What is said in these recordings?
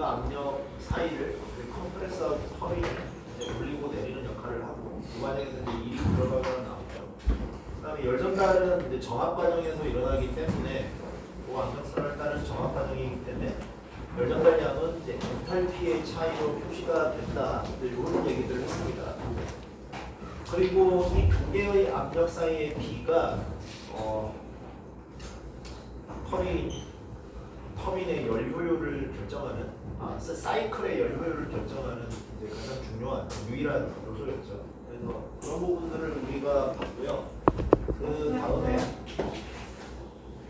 그 압력 사이를 컴프레서하고 터빈이 올리고 내리는 역할을 하고 그 과정에서 이제 일이 들어가거나 나오죠. 그다음에 열전달은 이제 정압 과정에서 일어나기 때문에 그 압력선을 따른 정압 과정이기 때문에 열전달량은 이제 엔탈피의 차이로 표시가 된다. 이런 얘기들을 했습니다. 그리고 이 두 개의 압력 사이의 B가 터빈의 열 효율을 결정하는 사이클의 열 효율을 결정하는 이제 가장 중요한 유일한 요소였죠. 그래서 그런 부분들을 우리가 봤고요. 그 다음에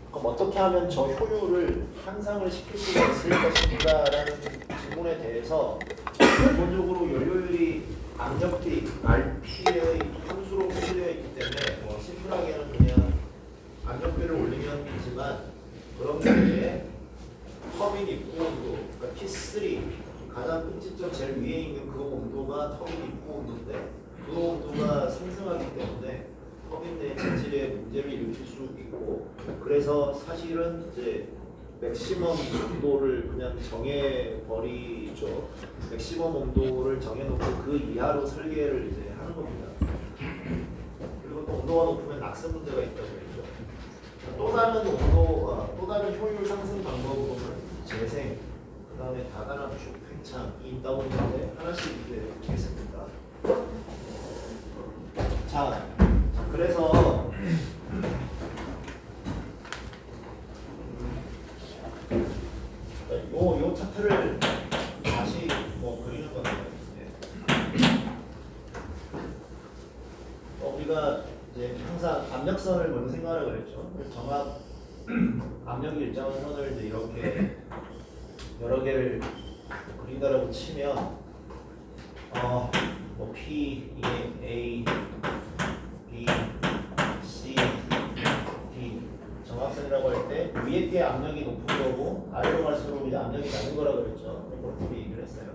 그럼 어떻게 하면 저 효율을 향상을 시킬 수가 있을 것인가라는 질문에 대해서 기본적으로 열 효율이 압력비 RP의 함수로 표시되어 있기 때문에 심플하게는 그냥 압력비를 올리면 되지만 그런 경우에 터빈 입구 온도, 그러니까 T3 가장 끝집적 제일 위에 있는 그 온도가 터빈 입구 온도인데 그 온도가 상승하기 때문에 터빈 내 재질에 문제를 일으킬 수 있고 그래서 사실은 이제 맥시멈 온도를 그냥 정해버리죠. 맥시멈 온도를 정해놓고 그 이하로 설계를 이제 하는 겁니다. 그리고 또 온도가 높으면 낙스 문제가 있다고 했죠. 또 다른 또 다른 효율 상승 방법으로는 재생, 그 다음에 다단압축, 팽창이 있다고 했는데 하나씩 이제 보겠습니다. 자, 그래서 요 차트를 다시 그리는 건데 우리가 이제 항상 압력선을 먼저 생각하라고 그랬죠. 정압 압력이 일정한 선을 이제 이렇게 여러 개를 그린다라고 치면 P 이게 A, B, C, D 정압선이라고 할 때 위에 게 압력이 높은 거고 아래로 갈수록 이제 압력이 낮은 거라고 그랬죠. 그렇게 얘기를 했어요.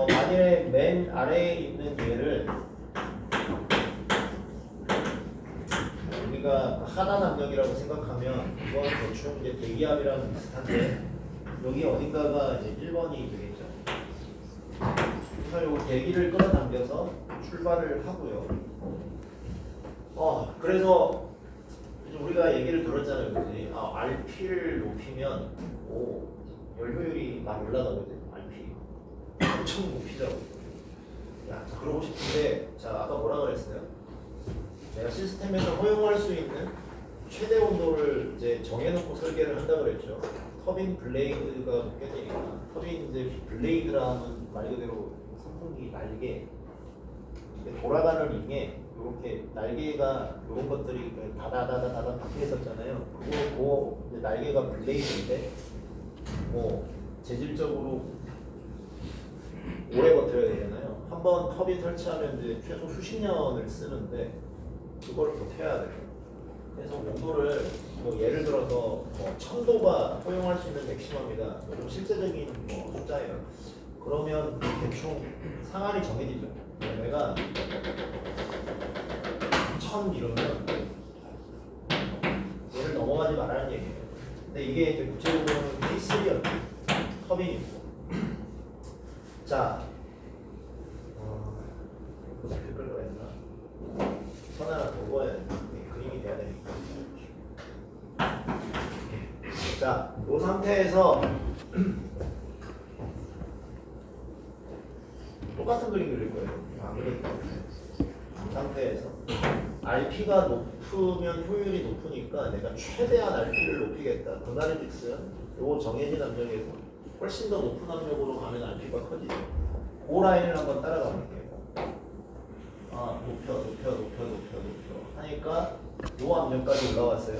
만일에 맨 아래에 있는 얘를 우리가 하단 압력이라고 생각하면 이건 대충 이제 대기압이랑 비슷한데 여기 어딘가가 이제 1번이 되겠죠. 그래서 요 대기를 끌어당겨서 출발을 하고요. 그래서 이제 우리가 얘기를 들었잖아요, 그지? RP를 높이면 열 효율이 막 올라가거든. RP 엄청 높이더라고. 야, 그러고 싶은데 자 아까 뭐라 그랬어요? 내가 시스템에서 허용할 수 있는 최대 온도를 이제 정해놓고 설계를 한다고 그랬죠. 터빈 블레이드가 묶여지니까 터빈 이제 블레이드라는 말 그대로 선풍기 날개 돌아가는 링에 이렇게 날개가 이런 것들이 다다다다다 박혀 있었잖아요. 그거 이제 날개가 블레이드인데 재질적으로 오래 버텨야 되잖아요. 한번 터빈 설치하면 이제 최소 수십 년을 쓰는데 그걸 버텨야 돼요. 그래서 온도를 예를 들어서 1000도가 허용할 수 있는 맥시멈이다. 좀 실제적인 숫자예요. 그러면 대충 상한이 정해지죠. 내가 1000 이러면 얘를 넘어가지 말라는 얘기예요. 근데 이게 이제 구체적으로는 T3였죠. 터빈이고. 자, 어떻게 끌려가 있나? 선 하나 더 그어야 돼. 그림이 돼야 되니까. 자, 이 상태에서 똑같은 그림 그릴 거예요. 아무래도 이 상태에서 RP가 높으면 효율이 높으니까 내가 최대한 RP를 높이겠다. 그날의직은 요 정해진 압력에서 훨씬 더 높은 압력으로 가면 RP가 커지죠. 그 라인을 한번 따라가 볼게요. 높여 하니까 요 압력까지 올라왔어요.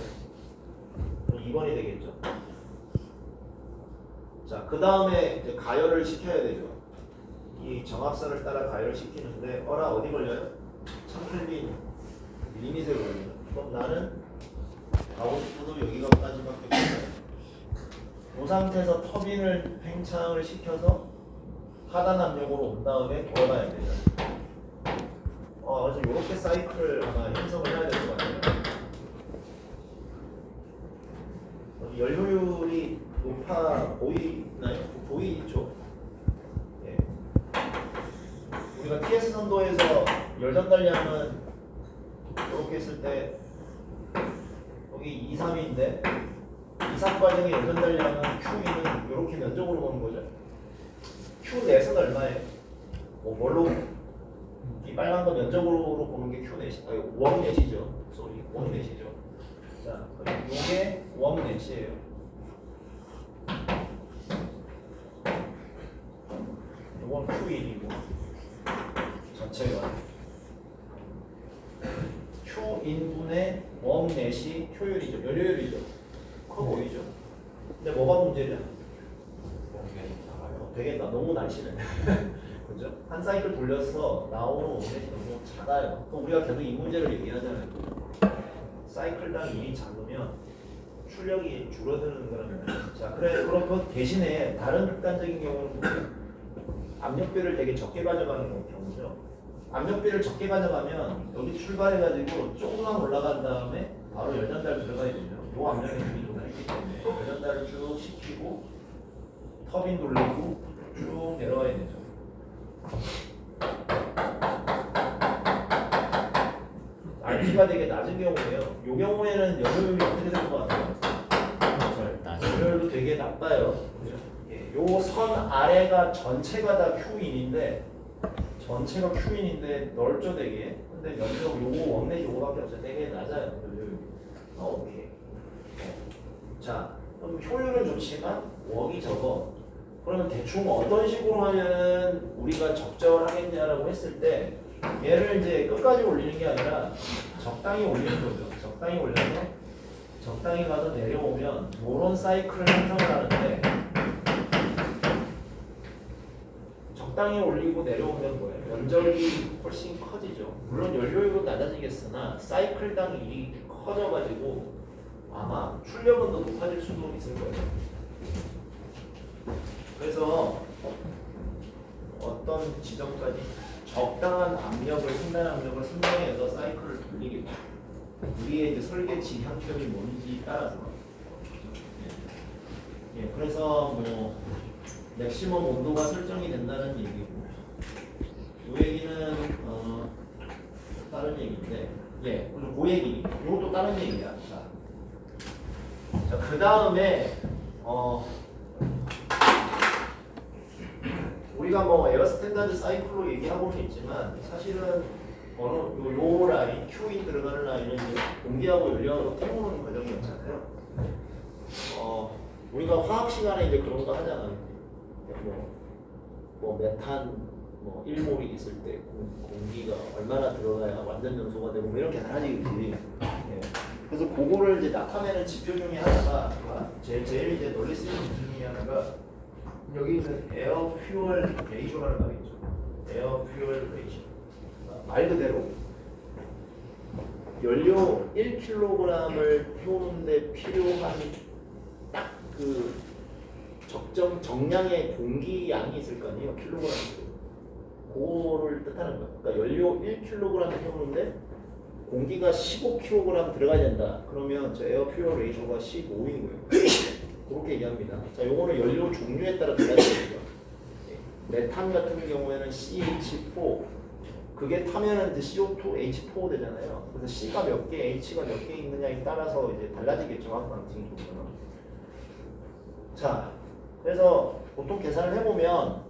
2번이 되겠죠. 자, 그 다음에 이제 가열을 시켜야 되죠. 이 정압선을 따라 가열을 시키는데 어디 걸려요? 1000켈빈 리밋에 걸려요. 그럼 나는 가고 싶어도 여기까지밖에 없어요. 이 상태에서 터빈을 팽창을 시켜서 하단 압력으로 온 다음에 돌아가야 되죠. 그래서 이렇게 사이클을 아마 형성을 해야 될 것 같아요. 열 효율이 높아 보이나요? 보이죠? 예. 우리가 TS 선도에서 열 전달량은 이렇게 했을 때 여기 2, 3인데 2, 3 과정의 열 전달량은 Q는 이렇게 면적으로 보는 거죠. Q 넷은 얼마예요? 뭘로? 이 빨간 거 면적으로 보는 게 Q 넷이, 아니 원 넷이죠. 쏘리, 원 넷이죠. 자, 그럼 이게 원 넷이에요. 이건 Q1이고 전체가 Q인분의 원 넷이 효율이죠. 연료율이죠. 커 보이죠? 근데 뭐가 문제냐? 되게 너무 날씬해. 그죠? 한 사이클 돌려서 나오는 원넷이 너무 작아요. 또 우리가 계속 이 문제를 얘기하잖아요. 사이클당 1이 작으면 출력이 줄어드는 거라는 거예요. 자, 그래, 그럼 그 대신에 다른 극단적인 경우는 압력비를 되게 적게 가져가는 경우죠. 압력비를 적게 가져가면 여기 출발해가지고 조금만 올라간 다음에 바로 열전달을 들어가야 되죠. 요 압력에 힘이 도달했기 때문에 열전달을 쭉 시키고 터빈 돌리고 쭉 내려와야 되죠. RP가 되게 낮은 경우에요. 이 경우에는 연료율이 어떻게 될 것 같아요? 연료율도 되게 낮아요. 요 선 아래가 전체가 다 Q인인데 전체가 Q인인데 넓죠 되게. 근데 면적 요거 원넷 요거밖에 없어요. 되게 낮아요 연료율이. 오케이. 자, 그럼 효율은 좋지만 웍이 적어. 그러면 대충 어떤 식으로 하면 우리가 적절하겠냐라고 했을 때 얘를 이제 끝까지 올리는 게 아니라 적당히 올리는 거죠. 적당히 올려서 적당히 가서 내려오면 이런 사이클을 형성을 하는데 적당히 올리고 내려오면 뭐예요? 면적이 훨씬 커지죠. 물론 연료율은 낮아지겠으나 사이클당 일이 커져가지고 아마 출력은 더 높아질 수도 있을 거예요. 그래서 어떤 지점까지 적당한 압력을, 상단 압력을 선정해서 사이클을 돌리겠다. 우리의 이제 설계 지향점이 뭔지 따라서. 예, 그래서 뭐 맥시멈 온도가 설정이 된다는 얘기고, 이 얘기는 다른 얘기인데, 예, 그 얘기, 이것도 다른 얘기야. 자, 그 다음에 우리가 뭐 에어 스탠다드 사이클로 얘기하고는 있지만 사실은 어느 요 라인, Q인 들어가는 라인은 이제 공기하고 연료하고 태우는 과정이었잖아요. 우리가 화학 시간에 이제 그런 거 하잖아요. 뭐 메탄 뭐 1몰이 있을 때 공기가 얼마나 들어가야 완전 연소가 되고 뭐 이런 계산하지. 예. 그래서 그거를 이제 나타내는 지표 중에 하나가 제일 이제 널리 쓰이는 지표 중에 하나가 여기 있는 에어 퓨얼 레이쇼라는 말이 있죠. 에어 퓨얼 레이쇼. 말 그대로 연료 1kg을 태우는데 필요한 딱 그 정량의 공기 양이 있을 거 아니에요. 킬로그램. 그거를 뜻하는 거예요. 그러니까 연료 1kg 태우는데 공기가 15kg 들어가야 된다. 그러면 저 에어 퓨얼 레이쇼가 15인 거예요. 그렇게 얘기합니다. 자, 요거는 연료 종류에 따라 달라집니다. 메탄 같은 경우에는 CH4, 그게 타면은 이제 CO2, H4 되잖아요. 그래서 C가 몇 개, H가 몇 개 있느냐에 따라서 이제 달라지겠죠. 화학방식이 보면. 자, 그래서 보통 계산을 해보면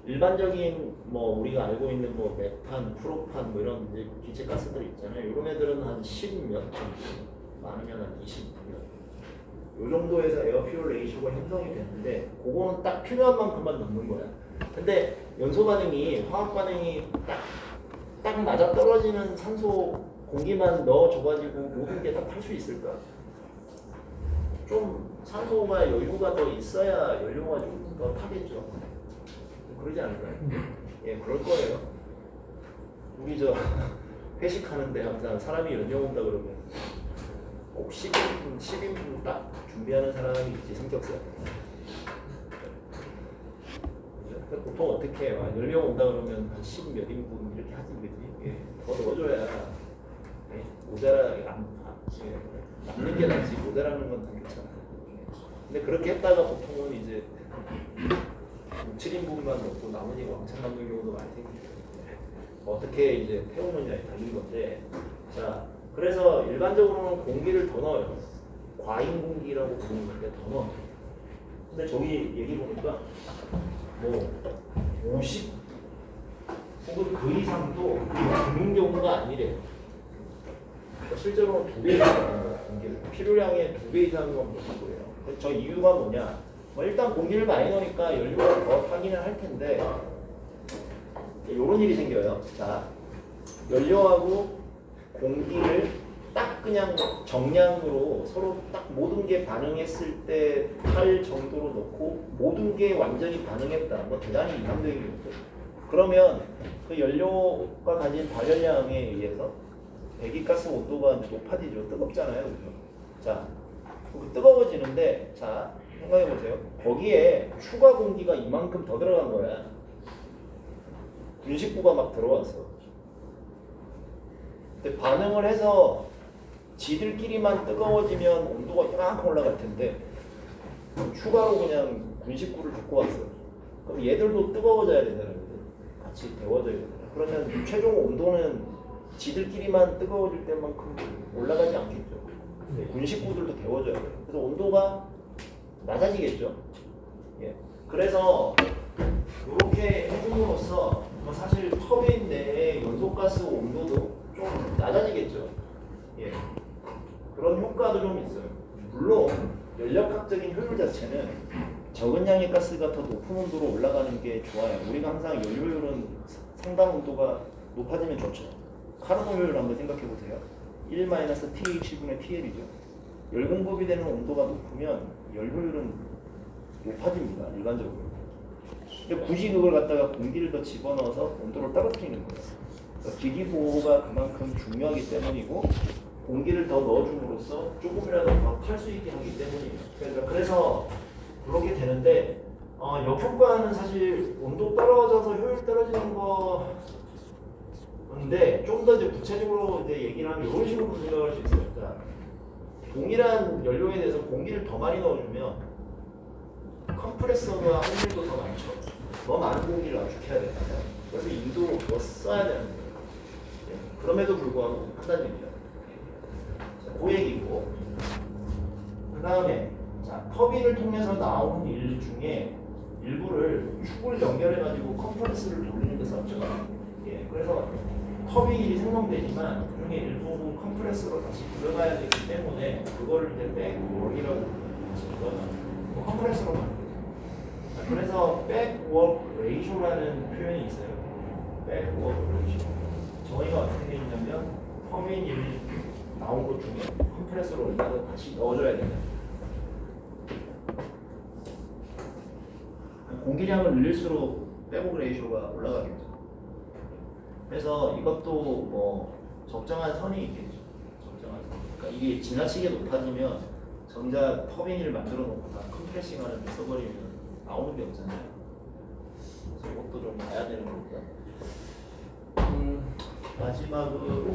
일반적인 뭐 우리가 알고 있는 뭐 메탄, 프로판 뭐 이런 이제 기체 가스들 있잖아요. 이런 애들은 한 10몇 정도, 많으면 한 20몇. 요 정도에서 에어퓨얼 레이쇼가 형성이 되는데 그거는 딱 필요한 만큼만 넣는 거야. 근데 연소 반응이 화학 반응이 딱 맞아 떨어지는 산소 공기만 넣어줘가지고 모든 게 다 탈 수 있을까? 좀 산소가 여유가 더 있어야 연료가 좀 더 타겠죠. 그러지 않을까요? 예, 그럴 거예요. 우리 저 회식하는데 항상 사람이 연료 온다 그러면 꼭 10인분 딱 준비하는 사람이 있지, 성격상. 보통 어떻게 해요? 연료 온다 그러면 한 10 몇 인분 이렇게 하지, 그지? 예, 더 넣어줘야 예, 모자라 남는 게 낫지 모자라는 건 다 괜찮아요. 근데 그렇게 했다가 보통은 이제 7인분만 넣고 나머지가 왕창 남는 경우도 많이 생기죠. 어떻게 이제 태우느냐에 달린 건데, 자, 그래서 일반적으로는 공기를 더 넣어요. 과잉 공기라고 부르는 건데 더 넣어요. 근데 저기 얘기 보니까 뭐 50 혹은 그 이상도 드는 경우가 아니래요. 그러니까 실제로는 2배 이상 공기를 필요량의 2배 이상만 넣는 거예요. 저 이유가 뭐냐? 뭐 일단 공기를 많이 넣으니까 연료가 더 타기는 할 텐데 이런 일이 생겨요. 자, 연료하고 공기를 딱 그냥 정량으로 서로 딱 모든 게 반응했을 때 탈 정도로 놓고 모든 게 완전히 반응했다. 뭐 대단히 이상적이겠죠. 그러면 그 연료가 가진 발열량에 의해서 배기가스 온도가 높아지죠. 뜨겁잖아요. 그죠? 자, 뜨거워지는데 자, 생각해 보세요. 거기에 추가 공기가 이만큼 더 들어간 거야. 분식구가 막 들어왔어. 근데 반응을 해서 지들끼리만 뜨거워지면 온도가 이만큼 올라갈 텐데 추가로 그냥 군식구를 갖고 왔어. 그럼 얘들도 뜨거워져야 되잖아요. 같이 데워져야 되잖아요. 그러면 최종 온도는 지들끼리만 뜨거워질 때만큼 올라가지 않겠죠. 군식구들도 데워져야 돼요. 그래서 온도가 낮아지겠죠. 예. 그래서 이렇게 해줌으로써 사실 터빈 내의 연소가스 온도도 좀 낮아지겠죠. 예. 그런 효과도 좀 있어요. 물론 연력학적인 효율 자체는 적은 양의 가스가 더 높은 온도로 올라가는 게 좋아요. 우리가 항상 연료 효율은 상당 온도가 높아지면 좋죠. 카르본 효율 한번 생각해 보세요. 1-TH분의 TL이죠. 열 공급이 되는 온도가 높으면 열 효율은 높아집니다. 일반적으로. 근데 굳이 그걸 갖다가 공기를 더 집어넣어서 온도를 떨어뜨리는 거예요. 그러니까 기기 보호가 그만큼 중요하기 때문이고 공기를 더 넣어줌으로써 조금이라도 더 탈 수 있게 하기 때문이에요. 그래서 그렇게 되는데 역효과는 사실 온도 떨어져서 효율 떨어지는 건데 좀 더 이제 구체적으로 이제 얘기를 하면 이런 식으로 생각할 수 있어요. 자, 동일한 연료에 대해서 공기를 더 많이 넣어주면 컴프레서가 할 일도 더 많죠. 더 많은 공기를 압축해야 되잖아요. 그래서 인도를 더 써야 되는 거예요. 네. 그럼에도 불구하고 한다는 얘기죠. 자, 그 얘기고 그 다음에 자, 터빈을 통해서 나오는 일 중에 일부를 축을 연결해가지고 컴프레스를 돌리는 데 썼죠. 예, 그래서 터빈이 생성되지만 그중에 일부분 컴프레스로 다시 들어가야 되기 때문에 그거를 이제 백워크이라고 하죠. 컴프레스로 만들죠. 그래서 백워크 레이쇼라는 표현이 있어요. 백워크 레이쇼. 정의가 어떻게 되어 있냐면 터빈이 나온 것 중에 컴프레스로 올려서 다시 넣어줘야 된다. 공기량을 늘릴수록 백워크 레이쇼가 올라가겠죠. 그래서 이것도 뭐 적정한 선이 있겠죠. 적정한 선. 그러니까 이게 지나치게 높아지면 정작 터빈을 만들어 놓고 다 컴프레싱하는 데 써버리면 나오는 게 없잖아요. 그래서 이것도 좀 봐야 되는 겁니다. 마지막으로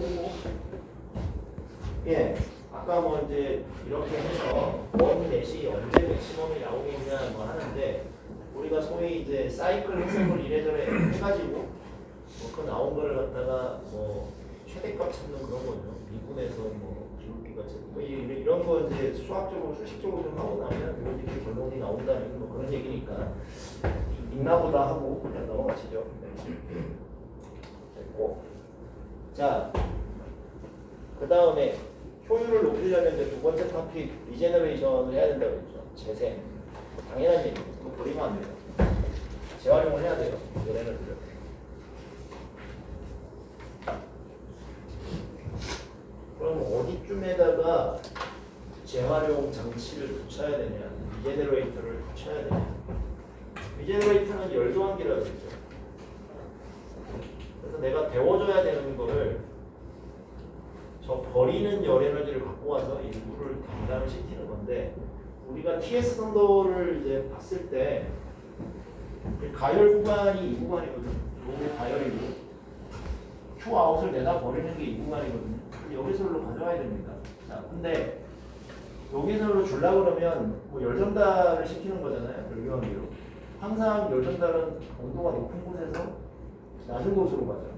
예, 아까 뭐 이제 이렇게 해서 원 넷이 언제 맥시멈이 나오겠냐 뭐 하는데 우리가 소위 이제 사이클 해석을 이래저래 해가지고 뭐 그 나온 거를 갖다가 뭐 최대값 찾는 그런 거죠. 미분에서 뭐 기울기가 뭐 이런 거 이제 수학적으로 수식적으로 좀 하고 나면 이렇게 결론이 나온다는 뭐 그런 얘기니까 있나보다 하고 그냥 넘어가시죠. 네. 됐고 자, 그 다음에 효율을 높이려면 이제 두 번째 토픽 리제너레이션을 해야 된다고 했죠. 재생. 당연한 얘기죠. 그거 버리면 안 돼요. 재활용을 해야 돼요. 에너지를. 그럼 어디쯤에다가 재활용 장치를 붙여야 되냐? 리제너레이터를 붙여야 되냐? 리제너레이터는 열도환기라고 했죠. 그래서 내가 데워줘야 되는 거를 저 버리는 열 에너지를 갖고 와서 일부를 감당을 시키는 건데 우리가 TS 선도를 이제 봤을 때 가열 구간이 이 구간이거든요. 요게 가열이고 Q 아웃을 내다 버리는 게 이 구간이거든요. 여기서로 가져와야 됩니다. 자, 근데 여기서 주려고 그러면 뭐 열 전달을 시키는 거잖아요. 열교환기로. 항상 열 전달은 온도가 높은 곳에서 낮은 곳으로 가죠.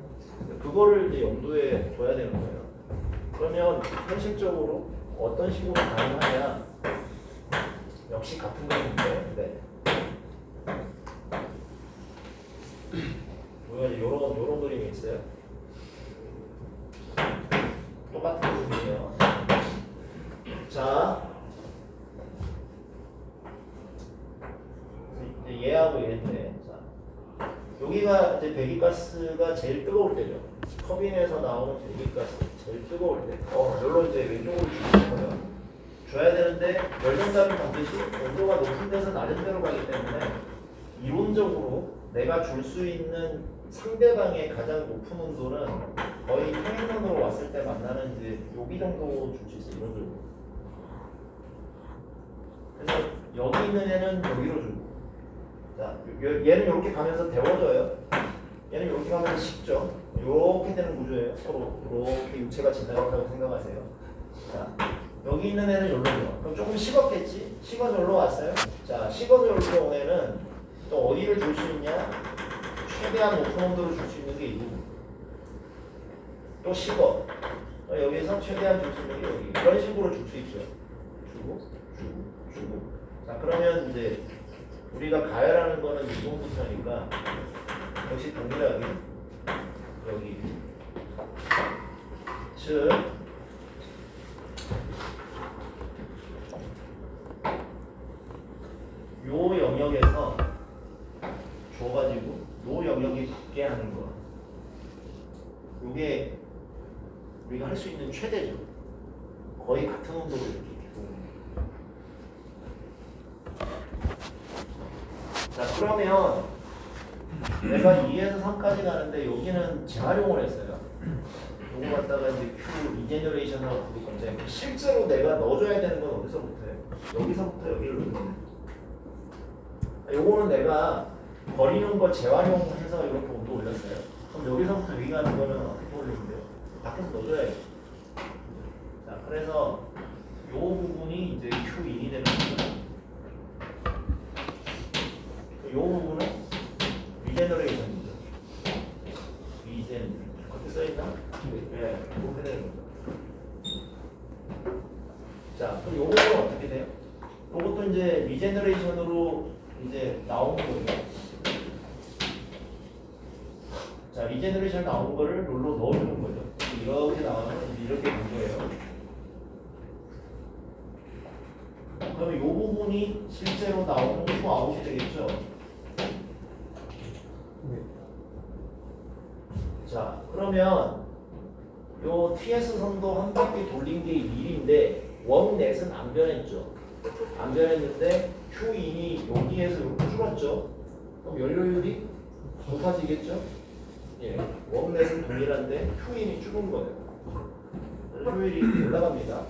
그거를 이제 염두에 둬야 되는 거예요. 그러면 현실적으로 어떤 식으로 가능하냐? 역시 같은 거인데, 네. 우리가 이제 요런 그림이 있어요. 똑같은 그림이에요. 자, 이제 얘하고 얘인데, 자, 여기가 이제 배기가스가 제일 뜨거울 때죠. 터빈에서 나오는 배기가스 제일 뜨거울 때. 여기로 이제 왼쪽으로 주는 거예요. 줘야 되는데 열전달은 반드시 온도가 높은 데서 낮은 데로 가기 때문에 이론적으로 내가 줄 수 있는 상대방의 가장 높은 온도는 거의 평행선으로 왔을 때 만나는 이제 여기 정도 줄 수 있어요. 이런 정도. 그래서 여기 있는 애는 여기로 주고, 자 얘는 이렇게 가면서 데워져요. 얘는 이렇게 가면서 식죠. 이렇게 되는 구조예요. 서로 이렇게 육체가 지나간다고 생각하세요. 자, 여기 있는 애는 여기로 줘. 그럼 조금 식었겠지? 식어서 여기로 왔어요. 자, 식어서 여기로 온 애는 또 어디를 줄 수 있냐? 최대한 높은 온도를 줄 수 있는 게 이 부분. 또 식어. 여기서 최대한 줄 수 있는 게 여기. 이런 식으로 줄 수 있죠. 주고. 자, 그러면 이제 우리가 가열하는 거는 이동부터니까 역시 동일하게 여기. 즉, 요 영역에서 줘가지고 요 영역이 밖에 하는 거. 요게 우리가 할 수 있는 최대죠. 거의 같은 온도로 이렇게 자, 그러면 내가 2에서 3까지 가는데 여기는 재활용을 했어요. 요거 갖다가 이제 Q 리제너레이션하고 부를 건데 실제로 내가 넣어줘야 되는 건 어디서부터예요? 여기서부터 여기를 넣는 거예요. 요거는 내가 버리는 거 재활용해서 이렇게 온도 올렸어요. 그럼 여기서부터 여기 가는 거는 어떻게 올리면 돼요? 밖에서 넣어줘야죠. 자, 그래서 요 부분이 이제 Q1이 되는 거예요. 요 부분은 리제너레이션이죠. 리제너레이션. 어떻게 써있나? 네, 이렇게 되는 거죠. 자, 그럼 요 부분은 어떻게 돼요? 요것도 이제 리제너레이션으로 이제 나온 거예요. 자, 리제너레이션 나온 거를 롤로 넣어주는 거죠. 이렇게 나오면 이렇게 된 거예요. 그러면 이 부분이 실제로 나오는 후 아웃이 되겠죠. 자, 그러면 요 TS 선도 한 바퀴 돌린 게 1인데 웜넷은 안 변했죠. 안 변했는데 Q인이 여기에서 이렇게 줄었죠. 그럼 연료율이 높아지겠죠? 예, 웜넷은 동일한데 Q인이 줄은 거예요. 효율이 올라갑니다.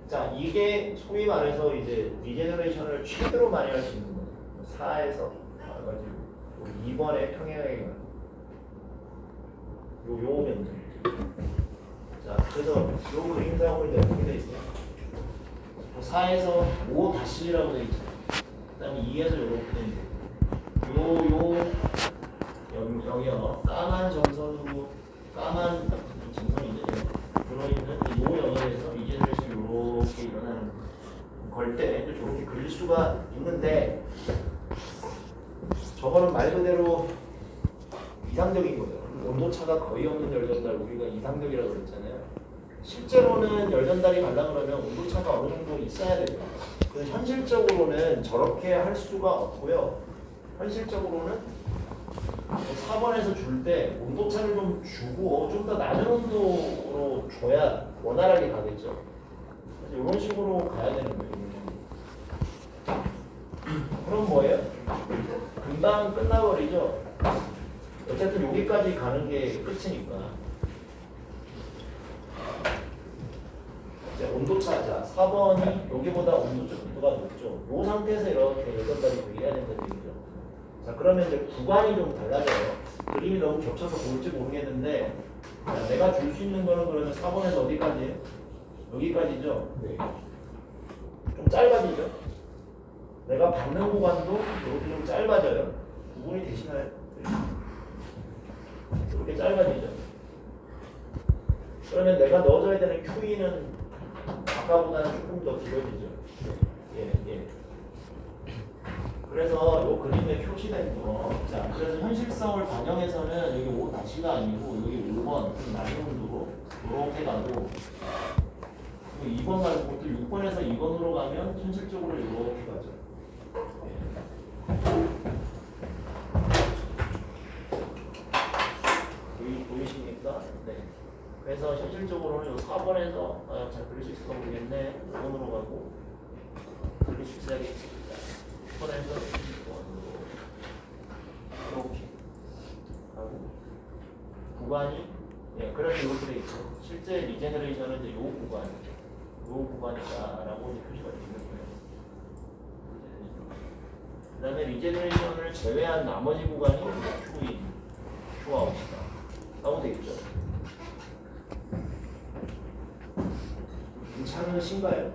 자, 이게 소위 말해서 이제 리제너레이션을 최대로 많이 할 수 있는 거예요. 4에서 가지고 2번의 평행하게 요 면적. 자, 그래서 요 그림 사용을 어떻게 돼 있어요? 4에서 5 다시라고 돼 있죠. 그다음에 2에서 이렇게 영역 까만 점선으로 까만 점선이죠. 들어있는 이 영역에서 리제너레이션이 이렇게 일어나는 걸 때 저렇게 그릴 수가 있는데 저거는 말 그대로 이상적인 거예요. 온도차가 거의 없는 열전달 우리가 이상적이라고 그랬잖아요. 실제로는 열전달이 가려고 그러면 온도차가 어느 정도 있어야 돼요. 근데 현실적으로는 저렇게 할 수가 없고요. 현실적으로는 4번에서 줄 때 온도차를 좀 주고 좀 더 낮은 온도로 줘야 원활하게 가겠죠. 그래서 이런 식으로 가야 되는 거예요. 그럼 뭐예요? 금방 끝나버리죠. 어쨌든 여기까지 가는 게 끝이니까. 이제 온도차, 자 4번이 여기보다 온도가 높죠. 이 상태에서 이렇게 열전달이 되게 해야 된다는 얘기죠. 자, 그러면 이제 구간이 좀 달라져요. 그림이 너무 겹쳐서 볼지 모르겠는데, 자, 내가 줄 수 있는 거는 그러면 4번에서 어디까지예요? 여기까지죠? 네. 좀 짧아지죠? 내가 받는 구간도 이렇게 좀 짧아져요. 구분이 되시나요? 이렇게 짧아지죠? 그러면 내가 넣어줘야 되는 QE는 아까보다는 조금 더 길어지죠? 예. 그래서 이 그림에 표시된 거, 자, 그래서 현실성을 반영해서는 여기 5-가 아니고 여기 5번 난이도로 이렇게 가고 2번 말고 또 6번에서 2번으로 가면 현실적으로 이렇게 가죠. 보이십니까? 네. 그래서 현실적으로는 이 4번에서 잘 그릴 수 있을까 모르겠네. 5번으로 가고 그릴 수 있어야겠습니다. 6번에서 2번으로 이렇게 하고 구간이 그래서 이렇게 돼 있고 실제 리제너레이션은 이제 요 구간이다라고 이제 표시가 되어 있는 거예요. 그 다음에 리제너레이션을 제외한 나머지 구간이 Q인, Q아웃이다 라고 되어 있죠. 괜찮으신가요?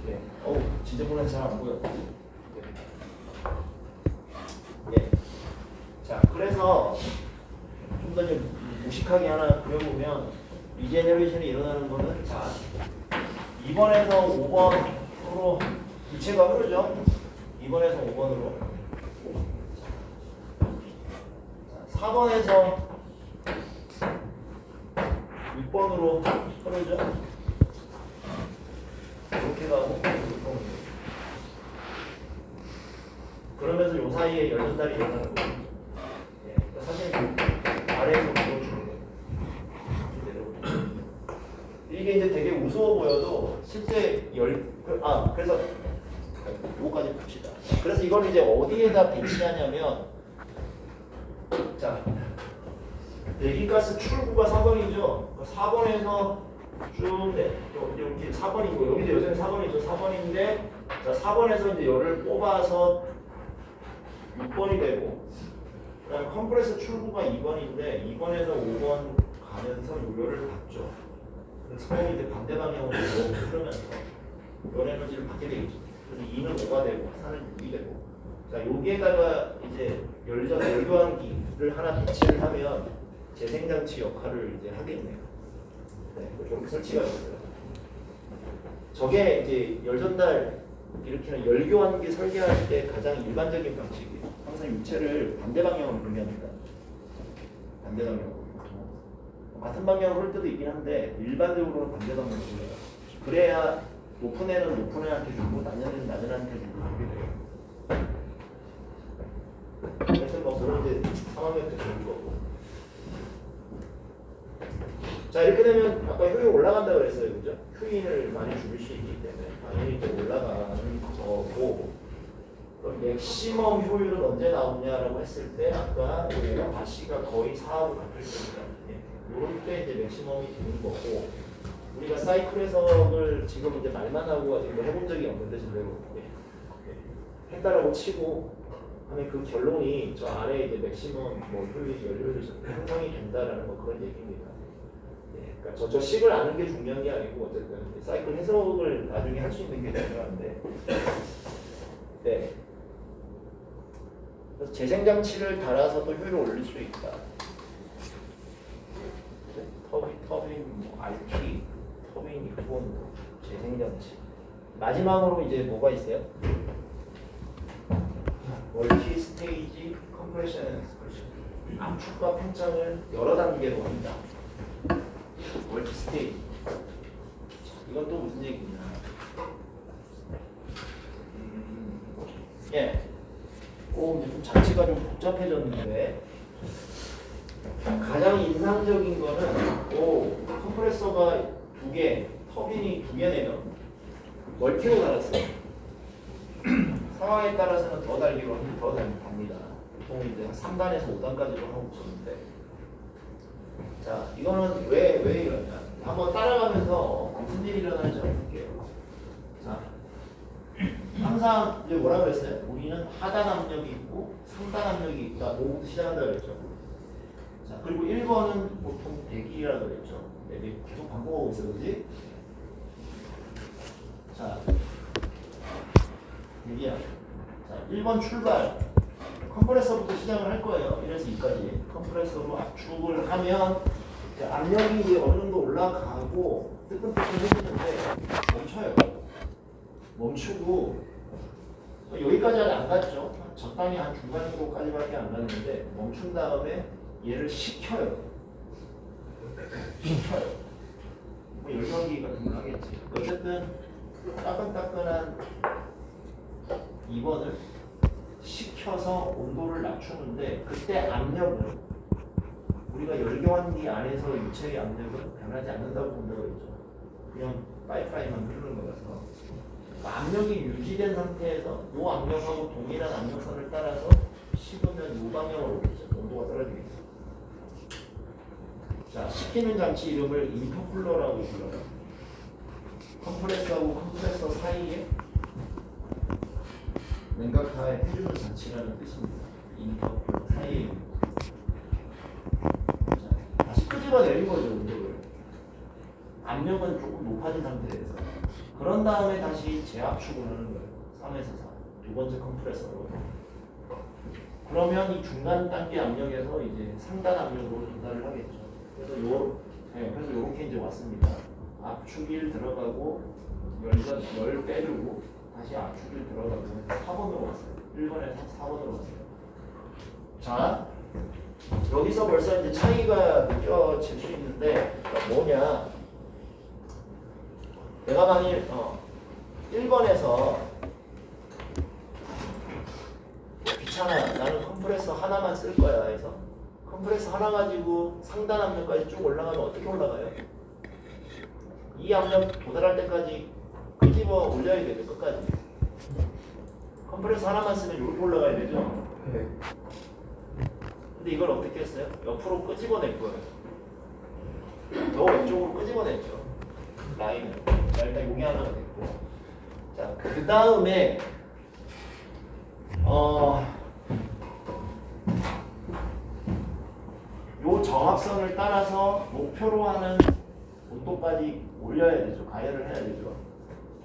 네. 어우, 지저분해서 잘 안 보여. 예. 자, 그래서 좀 더 무식하게 하나 그려보면 리제너레이션이 일어나는 거는 자 2번에서 5번으로 이체가 흐르죠. 2번에서 5번으로 4번에서 6번으로 흐르죠. 이렇게 가고 그러면서 요 사이에 열전달이 일어나는 거예요. 예, 사실 아래에서 보여주는 거예요. 이게 이제 되게 우스워 보여도 실제 그래서 요거까지 봅시다. 그래서 이걸 이제 어디에다 배치하냐면 자 배기가스 출구가 4번이죠. 4번에서 쭉 이렇게 4번이고 여기도 여전히 4번이죠. 4번인데 자 4번에서 이제 열을 뽑아서 6번이 되고 그다음에 컴프레서 출구가 2번인데 2번에서 5번 가면서 요열을 받죠. 그래서 이제 반대 방향으로 흐르면서 열 에너지를 받게 되겠죠. 그래서 2는 5가 되고 4는 6이 되고 자 여기에다가 이제 열교환기를 하나 배치를 하면 재생장치 역할을 이제 하겠네요. 네, 이렇게 설치가 됐어요. 저게 이제 열전달 일으키는 열교환기 설계할 때 가장 일반적인 방식이에요. 항상 유체를 반대 방향으로 돌립니다. 반대 방향으로. 같은 방향으로 올 때도 있긴 한데 일반적으로는 반대 방향으로 돌려요. 그래야 높은 애는 높은 애한테 주고 낮은 애는 낮은 애한테 주고 그렇게 돼요. 그래서 뭐 그런 이제 상황이 되는 거고. 자 이렇게 되면 아까 효율 올라간다고 그랬어요, 그죠? 휴인을 많이 줄일 수 있기 때문에 당연히 좀 올라가는 거고. 그럼 맥시멈 효율은 언제 나오냐라고 했을 때 아까 우리가 바시가 거의 4하고 같을 때입니다. 이럴 때 이제 맥시멈이 되는 거고 우리가 사이클 해석을 지금 이제 말만 하고 아직 뭐 해본 적이 없는데 제대로 했다라고 치고 하면 그 결론이 저 아래 이제 맥시멈 뭐 효율이 연료율이 형성이 된다라는 뭐 그런 얘기입니다. 그러니까 저 식을 아는 게 중요한 게 아니고 어쨌든 사이클 해석을 나중에 할 수 있는 게 중요한데 네. 그래서 재생장치를 달아서 또 효율을 올릴 수 있다. 터빈, RT, 터빈 기본 재생장치. 마지막으로 이제 뭐가 있어요? 멀티 스테이지 컴프레션 앤 익스프레션. 압축과 팽창을 여러 단계로 한다. 멀티 스테이지. 이건 또 무슨 얘기냐? 예. 이제 좀 장치가 좀 복잡해졌는데. 가장 인상적인 거는 컴프레서가 2개, 터빈이 2개 내면 멀티로 달았어요. 상황에 따라서는 더 달기로 하면 더 답니다. 보통 이제 3단에서 5단까지도 하고 그러는데 자 이거는 왜 이러냐 한번 따라가면서 무슨 일이 일어나는지 볼게요. 자 항상 항상 이제 뭐라 그랬어요? 우리는 하단 압력이 있고 상단 압력이 있다. 뭐부터 시작한다 그랬죠. 자, 그리고 1번은 보통 100이라고 그랬죠. 네, 계속 반복하고 있어요. 그지? 자, 100이야. 자, 1번 출발. 컴프레서부터 시작을 할 거예요. 1에서 2까지. 컴프레서로 압축을 하면 압력이 이제 어느 정도 올라가고 뜨끈뜨끈해지는데 멈춰요. 멈추고 여기까지 아직 안 갔죠. 적당히 한 중간 정도까지밖에 안 갔는데 멈춘 다음에 얘를 식혀요. 식혀요. 뭐 열전기 같은 걸 하겠지. 어쨌든 따끈따끈한 2번을 식혀서 온도를 낮추는데 그때 압력은 우리가 열교환기 안에서 유체의 압력은 변하지 않는다고 본다고 했죠. 그냥 파이프라인만 흐르는 거라서 압력이 유지된 상태에서 이 압력하고 동일한 압력선을 따라서 식으면 이 방향으로 오겠죠. 온도가 떨어지겠죠. 자, 식히는 장치 이름을 인터쿨러라고 불러요. 컴프레서하고 컴프레서 사이에 냉각하에 해주는 장치라는 뜻입니다. 인터쿨러 사이에. 자, 다시 끄집어내는 거죠, 온도를. 압력은 조금 높아진 상태에서. 그런 다음에 다시 재압축을 하는 거예요. 3에서 4. 두 번째 컴프레서로. 그러면 이 중간 단계 압력에서 이제 상단 압력으로 전달을 하겠죠. 그래서 요렇게 이제 왔습니다. 압축 1 들어가고 열 빼주고 다시 압축 1 들어가고 4번으로 왔어요. 1번에서 4번으로 왔어요. 자, 여기서 벌써 이제 차이가 느껴질 수 있는데 뭐냐? 내가 만일 1번에서 귀찮아, 나는 컴프레서 하나만 쓸 거야 해서 컴프레서 하나 가지고 상단 압력까지 쭉 올라가면 어떻게 올라가요? 이 압력 도달할 때까지 끄집어 올려야 되죠. 끝까지. 컴프레서 하나만 쓰면 이렇게 올라가야 되죠. 근데 이걸 어떻게 했어요? 옆으로 끄집어낼 거예요. 더 왼쪽으로 끄집어냈죠. 라인을. 자, 일단 용이 하나가 됐고. 자, 그 다음에 요 정합선을 따라서 목표로 하는 온도까지 올려야 되죠. 가열을 해야 되죠.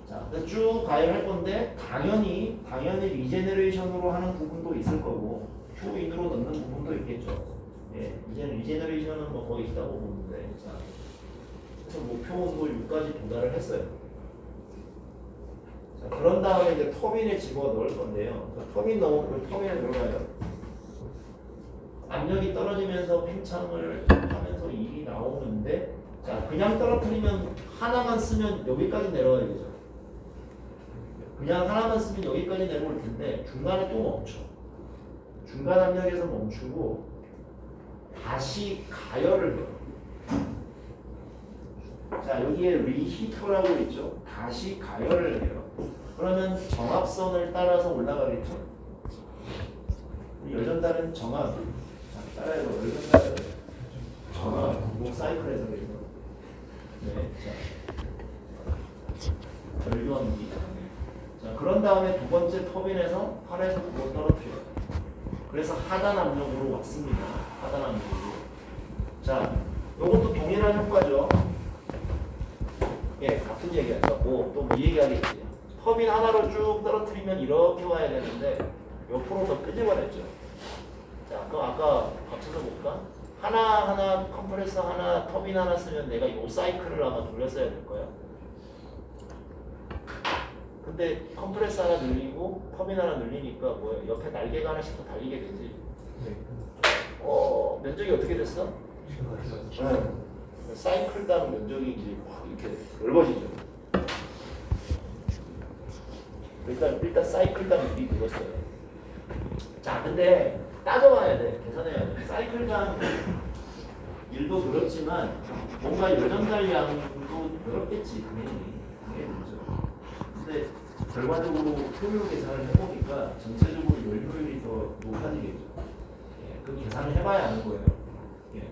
자, 쭉 가열할 건데 당연히 리제너레이션으로 하는 부분도 있을 거고 큐인으로 넣는 부분도 있겠죠. 예, 이제는 리제너레이션은 뭐 거의 있다고 보는데, 자, 그래서 목표 온도 6까지 도달을 했어요. 자, 그런 다음에 이제 터빈에 집어 넣을 건데요. 자, 터빈에 들어가요. 압력이 떨어지면서 팽창을 하면서 일이 나오는데, 자, 그냥 떨어뜨리면 하나만 쓰면 여기까지 내려가야 되죠. 그냥 하나만 쓰면 여기까지 내려올 텐데 중간에 또 멈춰. 중간 압력에서 멈추고 다시 가열을 해요. 자, 여기에 리히터라고 있죠. 다시 가열을 해요. 그러면 정합선을 따라서 올라가겠죠. 열전달은 정합. 자, 따라해서 열전달은 정합. 목 사이클에서 그래서. 네, 자, 열전기. 자, 그런 다음에 두 번째 터빈에서 8에서 9번 떨어뜨려요. 그래서 하단 압력으로 왔습니다. 하단 압력으로. 자, 이것도 동일한 효과죠. 예, 같은 얘기하죠. 또 이 얘기하겠지. 터빈 하나로 쭉 떨어뜨리면 이렇게 와야 되는데 옆으로 더 끄집어냈죠. 자, 그럼 아까 합쳐서 볼까? 하나 컴프레서 하나 터빈 하나 쓰면 내가 이 사이클을 아마 돌렸어야 될 거야. 근데 컴프레서 하나 늘리고 터빈 하나 늘리니까 뭐야? 옆에 날개가 하나씩 더 달리게 되지. 면적이 어떻게 됐어? 사이클당 면적이 이제 확 이렇게 넓어지죠. 일단 사이클당 일이 늘었어요. 자, 근데 따져봐야 돼. 계산해야 돼. 사이클당 일도 늘었지만 뭔가 열전달 양도 늘었겠지. 당연히 늘죠. 근데 결과적으로 효율 계산을 해보니까 전체적으로 열효율이 더 높아지겠죠. 예, 그 계산을 해봐야 하는 거예요. 예.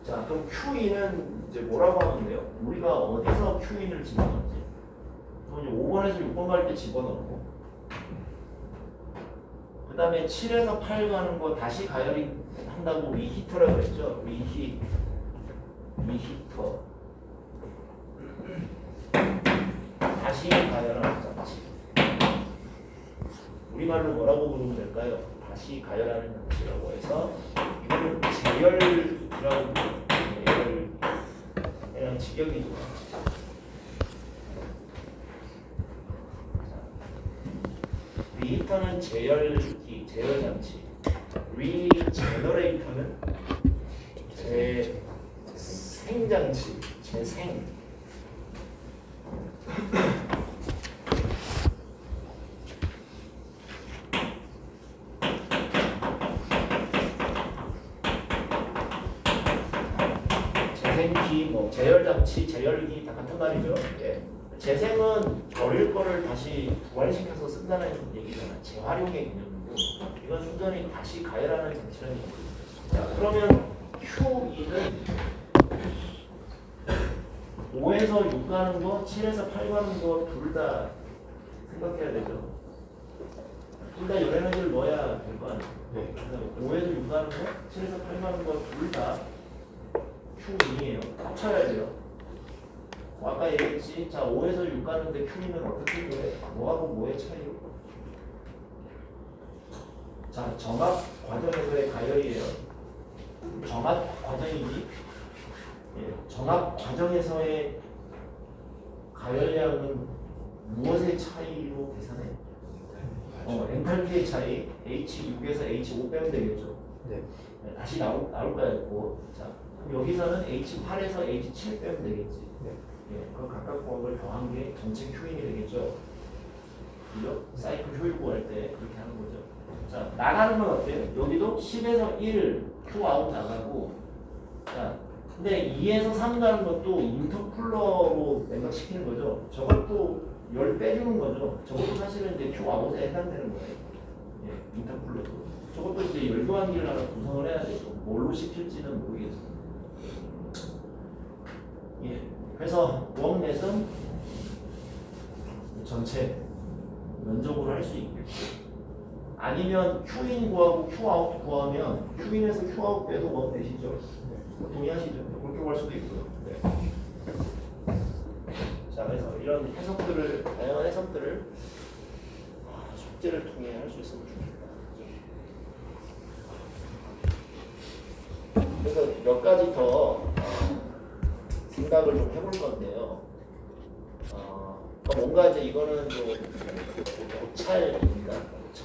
자, 그럼 Q인은 이제 뭐라고 하면 돼요? 우리가 어디서 Q인을 집어넣지? 그럼 5번에서 6번 갈 때 집어넣고 그 다음에 7에서 8 가는 거 다시 가열이 한다고 리히터라고 그랬죠. 리히터 다시 가열하는 장치. 우리말로 뭐라고 부르면 될까요? 다시 가열하는 장치라고 해서 이거를 제열이라고 부르는 그냥 직역이죠. 리히터는 제열기, 제열 장치. 리제너레이터는 재생 장치, 재생. 재생기, 뭐 제열 장치, 제열기 다 같은 말이죠. 예. 재생은 버릴 거를 다시 부활시켜서 쓴다는 얘기잖아. 재활용의 개념이고 이건 순전히 다시 가열하는 장치라는 얘기죠. 자, 그러면 Q2는 5에서 6 가는 거, 7에서 8 가는 거 둘 다 생각해야 되죠. 둘 다 열에너지를 넣어야 될 거 아니에요. 네. 5에서 6 가는 거, 7에서 8 가는 거 둘 다 Q2예요. 합쳐야 돼요. 아까 얘기했지. 자, 5에서 6 가는데 Q는 어떻게 구해? 뭐하고 뭐의 차이로? 자, 정합 과정에서의 가열이에요. 정합 과정이지. 예, 정합 과정에서의 가열량은 무엇의 차이로 계산해? 엔탈피의 차이. H6에서 H5 빼면 되겠죠. 네. 다시 나올 거야 있고. 자, 그럼 여기서는 H8에서 H7 빼면 되겠지. 네. 예, 그 각각 곱을 더한 게 전체 Q인이 되겠죠. 그죠? 사이클 효율 구할 때 그렇게 하는 거죠. 자, 나가는 건 어때요? 여기도 10에서 1 Q 아웃 나가고, 자, 근데 2에서 3 가는 것도 인터쿨러로 냉각시키는 거죠. 저것도 열 빼주는 거죠. 저것도 사실은 이제 Q 아웃에 해당되는 거예요. 예, 인터쿨러도. 저것도 이제 열교환기를 하나 구성을 해야 되고, 뭘로 시킬지는 모르겠어요. 예. 그래서 웜넷은 전체 면적으로 할 수 있겠고, 아니면 Q인 구하고 Q아웃 구하면 Q인에서 Q아웃 빼도 웜넷이죠. 동의하시죠? 그렇게 구할 수도 있고요. 네. 자, 그래서 이런 해석들을, 다양한 해석들을 숙제를 통해 할 수 있으면 좋겠다. 그래서 몇 가지 더 생각을 좀 해볼 건데요. 뭔가 이제 이거는 좀 고찰입니다. 고찰.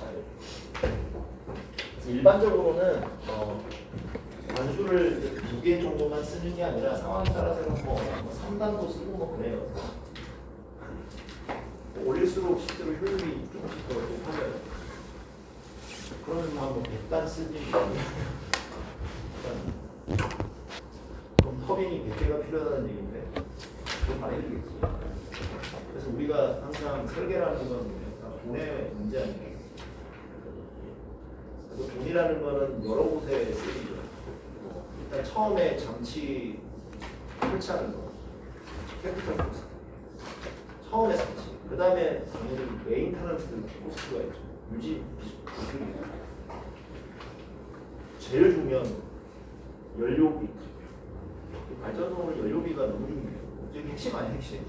그래서 일반적으로는 단수를 2개 정도만 쓰는 게 아니라 상황에 따라서는 뭐 3단도 쓰고 뭐 그래요. 올릴수록 실제로 효율이 조금씩 더 높아져요. 그러면 뭐 100단 쓰지. 그럼 터빈이 100개가 필요하다는 얘기인데 그건 많이 들겠지. 그래서 우리가 항상 설계라는 건 돈의 문제 아니에요. 그래서 돈이라는 거는 여러 곳에 쓰이죠. 일단 처음에 장치 설치하는 거, 캐피털 코스트. 처음에 장치. 그 다음에 당연히 메인터넌스 코스트가 있죠. 유지 비용입니다. 제일 중요한 거, 연료비. 발전소는 연료비가 너무 중요해요. 이게 핵심 아니에요, 핵심.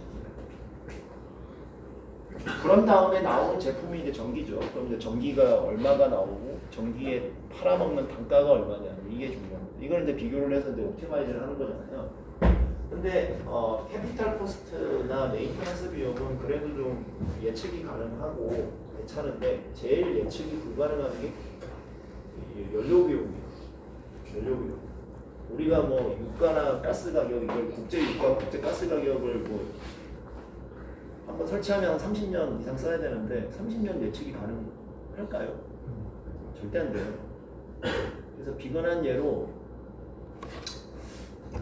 그런 다음에 나오는 제품이 이제 전기죠. 그럼 이제 전기가 얼마가 나오고 전기에 팔아먹는 단가가 얼마냐, 이게 중요합니다. 이걸 이제 비교를 해서 이제 옵티마이즈를 하는 거잖아요. 근데 캐피탈 코스트나 메인터넌스 비용은 그래도 좀 예측이 가능하고 괜찮은데 제일 예측이 불가능한 게 연료 비용이에요. 연료 비용. 우리가 뭐 유가나 가스 가격, 이걸 국제 유가, 국제 가스 가격을 뭐 한번 설치하면 30년 이상 써야 되는데 30년 예측이 가능할까요? 절대 안 돼요. 그래서 비근한 예로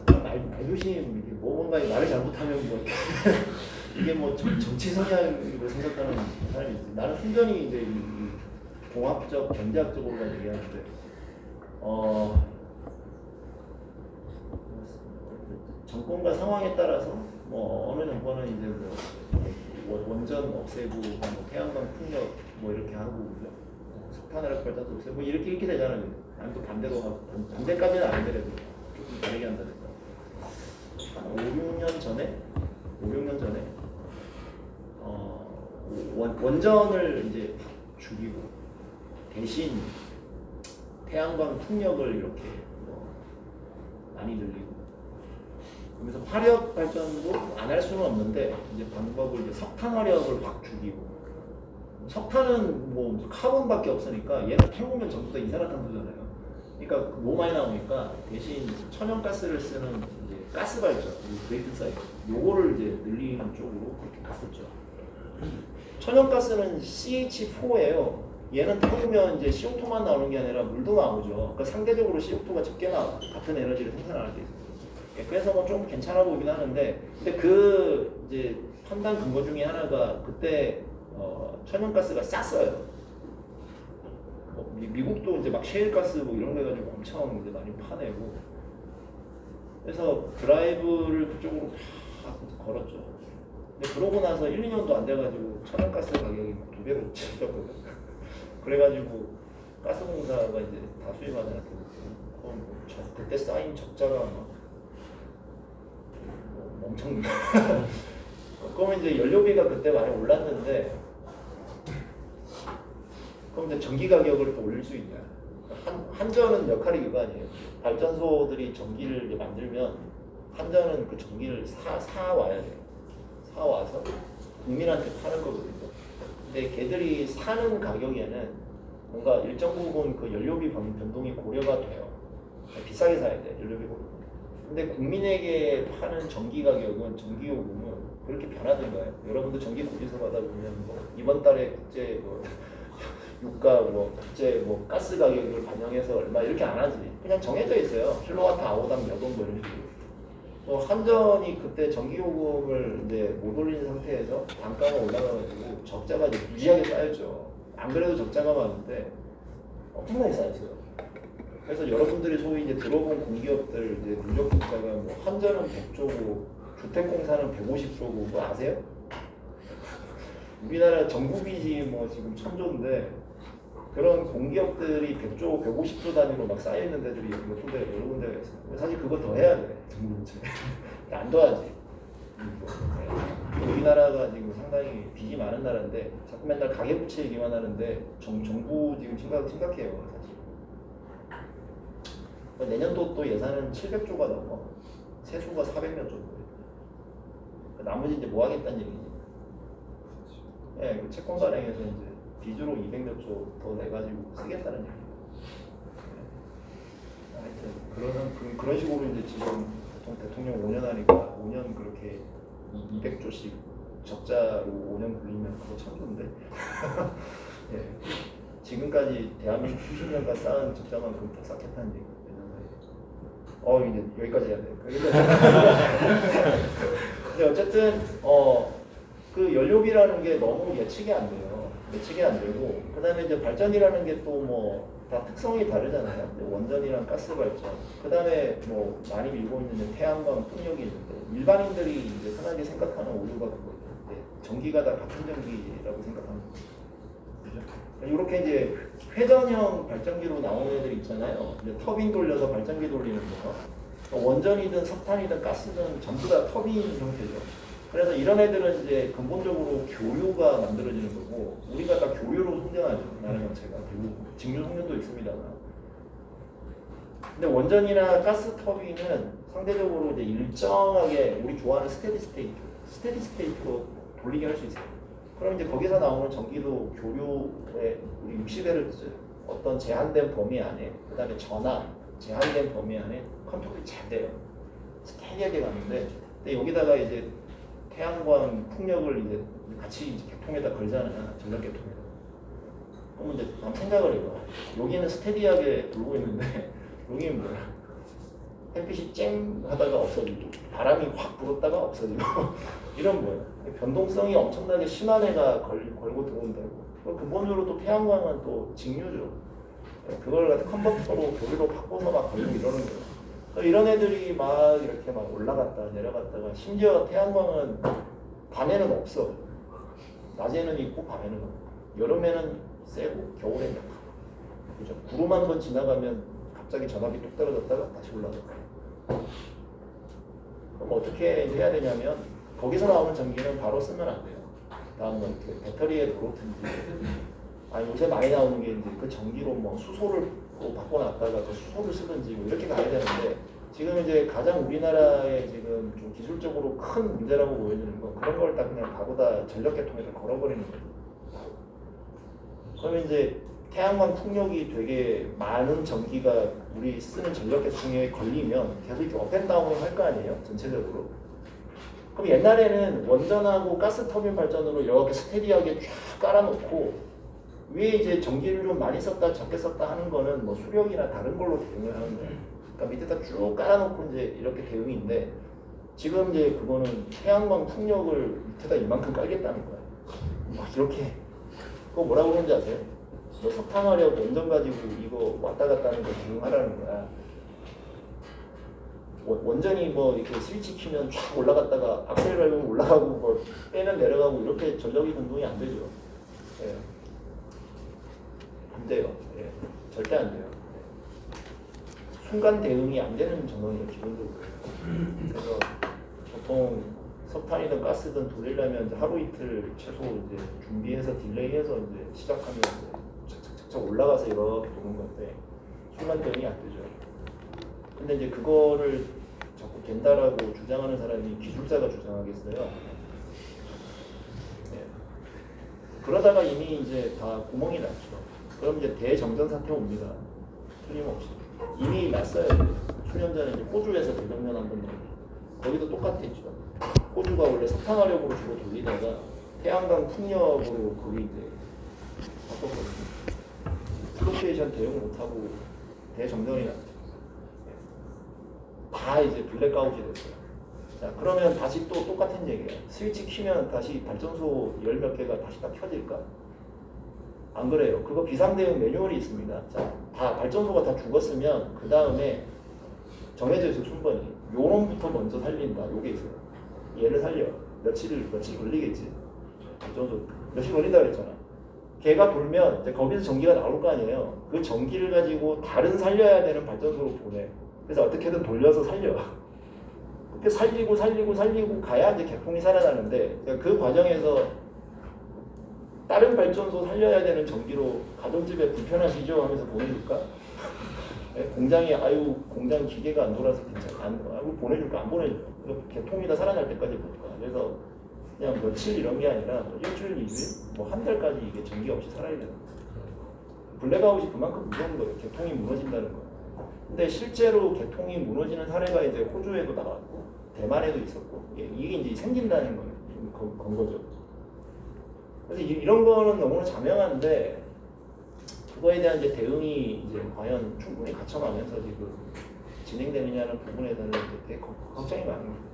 말조심, 뭔가 말을 잘못하면 뭐 이게 뭐 정치 성향으로 생각하는 사람이 있어요. 나는 순전히 이제 이 종합적, 경제학적으로만 얘기하는데 정권과 상황에 따라서 뭐 어느 정권은 이제 뭐 원전 없애고 뭐 태양광 풍력 뭐 이렇게 하고 그죠? 석탄화력 발전소 없애고 뭐 이렇게 되잖아요. 아니 또 반대로 하고 반대까지는 안 되더라도 조금 다르게 한다든가. 한 5-6년 전에 원전을 이제 죽이고 대신 태양광 풍력을 이렇게 뭐 많이 늘리고 그래서 화력 발전도 안 할 수는 없는데 이제 방법을 이제 석탄 화력을 확 죽이고 석탄은 뭐 카본밖에 없으니까 얘는 태우면 전부 다 이산화탄소잖아요. 그러니까 너무 많이 나오니까 대신 천연가스를 쓰는 이제 가스 발전, 브레이크 사이클 요거를 이제 늘리는 쪽으로 그렇게 갔었죠. 천연가스는 CH4예요. 얘는 태우면 이제 CO2만 나오는 게 아니라 물도 나오죠. 그러니까 상대적으로 CO2가 적게 나와. 같은 에너지를 생산할 때. 그래서 뭐 좀 괜찮아 보이긴 하는데, 근데 그 이제 판단 근거 중에 하나가 그때 천연가스가 쌌어요. 미국도 이제 막 셰일가스 뭐 이런 거 가지고 엄청 이제 많이 파내고, 그래서 드라이브를 그쪽으로 다 걸었죠. 근데 그러고 나서 1-2년도 안 돼가지고 천연가스 가격이 2배로 치렀거든. 그래가지고 가스공사가 이제 다 수입하잖아. 그럼 그때 쌓인 적자가 막 엄청 그러면 이제 연료비가 그때 많이 올랐는데 그럼 이제 전기 가격을 또 올릴 수 있냐? 한전은 역할이 그거 아니에요. 발전소들이 전기를 이제 만들면 한전은 그 전기를 사 와야 돼요. 사 와서 국민한테 파는 거거든요. 근데 걔들이 사는 가격에는 뭔가 일정 부분 그 연료비 변동이 고려가 돼요. 비싸게 사야 돼, 연료비 고려. 근데 국민에게 파는 전기 가격은 전기요금은 그렇게 변하는 거예요. 여러분도 전기 고지서 받아보면 뭐 이번 달에 국제 뭐 유가 뭐 국제 뭐 가스 가격을 반영해서 얼마 이렇게 안 하지. 그냥 정해져 있어요. 킬로와트 아워당 몇 원 뭐 이런 식으로. 한전이 그때 전기요금을 이제 못 올린 상태에서 단가가 올라가가지고 적자가 이제 무지하게 쌓였죠. 안 그래도 적자가 많은데 엄청나게 쌓였어요. 그래서 여러분들이 소위 이제 들어본 공기업들 이제 누적 국가가 뭐 한전은 100조고 주택공사는 150조고 뭐 아세요? 우리나라 전국 빚이 뭐 지금 1000조인데 그런 공기업들이 100조, 150조 단위로 막 쌓여 있는 데들이 몇 군데 여러 군데가 있어요. 사실 그거 더 해야 돼. 안 도와지. 우리나라가 지금 상당히 빚이 많은 나라인데 자꾸 맨날 가계부채 얘기만 하는데 정부 지금 심각해요. 사실. 내년도 또 예산은 700조가 넘어. 세수가 400몇 조. 나머지 이제 뭐 하겠다는 얘기지. 예, 그 채권 발행해서 이제 빚으로 200몇 조 더 내가지고 쓰겠다는 얘기예요. 하여튼 그런 식으로 이제 지금 보통 대통령 5년 하니까 5년 그렇게 200조씩 적자로 5년 굴리면 그거 천조인데. 예, 지금까지 대한민국 90년간 쌓은 적자만큼 더 쌓겠다는 얘기. 이제 여기까지 해야 돼. 근데 어쨌든 그 연료비라는 게 너무 예측이 안 돼요. 예측이 안 되고 그다음에 이제 발전이라는 게 또 뭐 다 특성이 다르잖아요. 원전이랑 가스 발전. 그다음에 뭐 많이 밀고 있는 태양광 풍력이 있는데 일반인들이 이제 흔하게 생각하는 오류가 그거예요. 전기가 다 같은 전기라고 생각하는 거죠. 그죠? 이렇게 이제 회전형 발전기로 나오는 애들 있잖아요. 이제 터빈 돌려서 발전기 돌리는 거. 원전이든 석탄이든 가스든 전부 다 터빈 형태죠. 그래서 이런 애들은 이제 근본적으로 교류가 만들어지는 거고 우리가 다 교류로 성장하죠. 나라 전체가. 그리고 직류 성능도 있습니다만. 근데 원전이나 가스 터빈은 상대적으로 이제 일정하게 우리 좋아하는 스테디 스테이트로 돌리게 할 수 있어요. 그럼 이제 거기서 나오는 전기도 교류의 우리 60Hz 어떤 제한된 범위 안에 그다음에 전압 제한된 범위 안에 컨트롤이 잘 돼요. 스테디하게 가는데 근데 여기다가 이제 태양광 풍력을 이제 같이 이제 개통에다 걸잖아요. 전력개통에다. 그럼 이제 한번 생각을 해봐. 여기는 스테디하게 돌고 있는데 여기는 뭐야? 햇빛이 쨍 하다가 없어지고 바람이 확 불었다가 없어지고 이런 거예요. 변동성이 엄청나게 심한 애가 걸고 들어온다고. 근본적으로 또 태양광은 또 직류죠. 그걸 갖다 컨버터로 교류로 바꿔서 막 걸고 이러는 거예요. 이런 애들이 막 이렇게 막 올라갔다 내려갔다가 심지어 태양광은 밤에는 없어. 낮에는 있고 밤에는 없고 여름에는 세고 겨울에는 약하고 그죠? 구름 한 번 지나가면 갑자기 전압이 뚝 떨어졌다가 다시 올라가고 그럼 어떻게 해야 되냐면 거기서 나오는 전기는 바로 쓰면 안 돼요. 다음은 배터리에 놓든지 아니 요새 많이 나오는 게 이제 그 전기로 뭐 수소를 또 바꿔놨다가 그 수소를 쓰든지 뭐 이렇게 가야 되는데 지금 이제 가장 우리나라에 지금 좀 기술적으로 큰 문제라고 보여지는 건 그런 걸 다 그냥 바보다 전력계통에서 걸어버리는 거예요. 그러면 이제 태양광 풍력이 되게 많은 전기가 우리 쓰는 전력계통에 걸리면 계속 이렇게 업앤다운을 할 거 아니에요? 전체적으로. 그럼 옛날에는 원전하고 가스터빈 발전으로 이렇게 스테디하게 쫙 깔아놓고 위에 이제 전기를 좀 많이 썼다 적게 썼다 하는 거는 뭐 수력이나 다른 걸로 대응을 하는 거예요. 그러니까 밑에다 쭉 깔아놓고 이제 이렇게 대응인데 지금 이제 그거는 태양광 풍력을 밑에다 이만큼 깔겠다는 거예요. 막 이렇게 그거 뭐라고 그러는지 아세요? 뭐 석탄화력 원전 가지고 이거 왔다 갔다 하는 거 대응하라는 거야. 원전이 뭐 이렇게 스위치 키면 쫙 올라갔다가 악셀 밟으면 올라가고 뭐 빼면 내려가고 이렇게 전력이 공동이 안 되죠. 예. 안 돼요. 예. 절대 안 돼요. 예. 순간 대응이 안 되는 전원이에요, 기본적으로. 그래서 보통 석탄이든 가스든 돌리려면 이제 하루 이틀 최소 이제 준비해서 딜레이해서 이제 시작하면 이제 착착착착 올라가서 이렇게 도는 건데 순간 대응이 안 되죠. 근데 이제 그거를 자꾸 된다라고 주장하는 사람이 기술자가 주장하겠어요. 네. 그러다가 이미 이제 다 구멍이 났죠. 그럼 이제 대정전 사태 옵니다. 틀림없이. 이미 났어요. 수년 전에 이제 호주에서 대정전 한번 거기도 똑같았죠. 호주가 원래 석탄화력으로 주로 돌리다가 태양광 풍력으로 거기 이제 바꿨거든요. 플로케이션 대응 못하고 대정전이 났죠. 다 이제 블랙아웃이 됐어요. 자, 그러면 다시 또 똑같은 얘기예요. 스위치 키면 다시 발전소 열 몇 개가 다시 다 켜질까? 안 그래요. 그거 비상대응 매뉴얼이 있습니다. 자, 다 발전소가 다 죽었으면 그 다음에 정해져 있어요. 순번이. 요놈부터 먼저 살린다. 요게 있어요. 얘를 살려. 며칠 걸리겠지. 발전소 며칠 걸린다 그랬잖아. 걔가 돌면 이제 거기서 전기가 나올 거 아니에요. 그 전기를 가지고 다른 살려야 되는 발전소로 보내. 그래서 어떻게든 돌려서 살려. 그렇게 살리고 가야 이제 개통이 살아나는데 그 과정에서 다른 발전소 살려야 되는 전기로 가정집에 불편하시죠? 하면서 보내줄까? 네, 공장이 아유 공장 기계가 안 돌아서 괜찮아. 아유 보내줄까? 안 보내줘. 개통이 다 살아날 때까지 볼까? 그래서 그냥 며칠 이런 게 아니라 뭐 일주일, 이주일, 뭐 한 달까지 이게 전기 없이 살아야 되는 거예요. 블랙아웃이 그만큼 무서운 거예요. 개통이 무너진다는 거예요. 근데 실제로 개통이 무너지는 사례가 이제 호주에도 나왔고 대만에도 있었고 이게 이제 생긴다는 거예요. 건 거죠. 그래서 이런 거는 너무나 자명한데 그거에 대한 이제 대응이 이제 과연 충분히 갖춰가면서 지금 진행되느냐는 부분에 대해서 되게 걱정이 많은 거예요.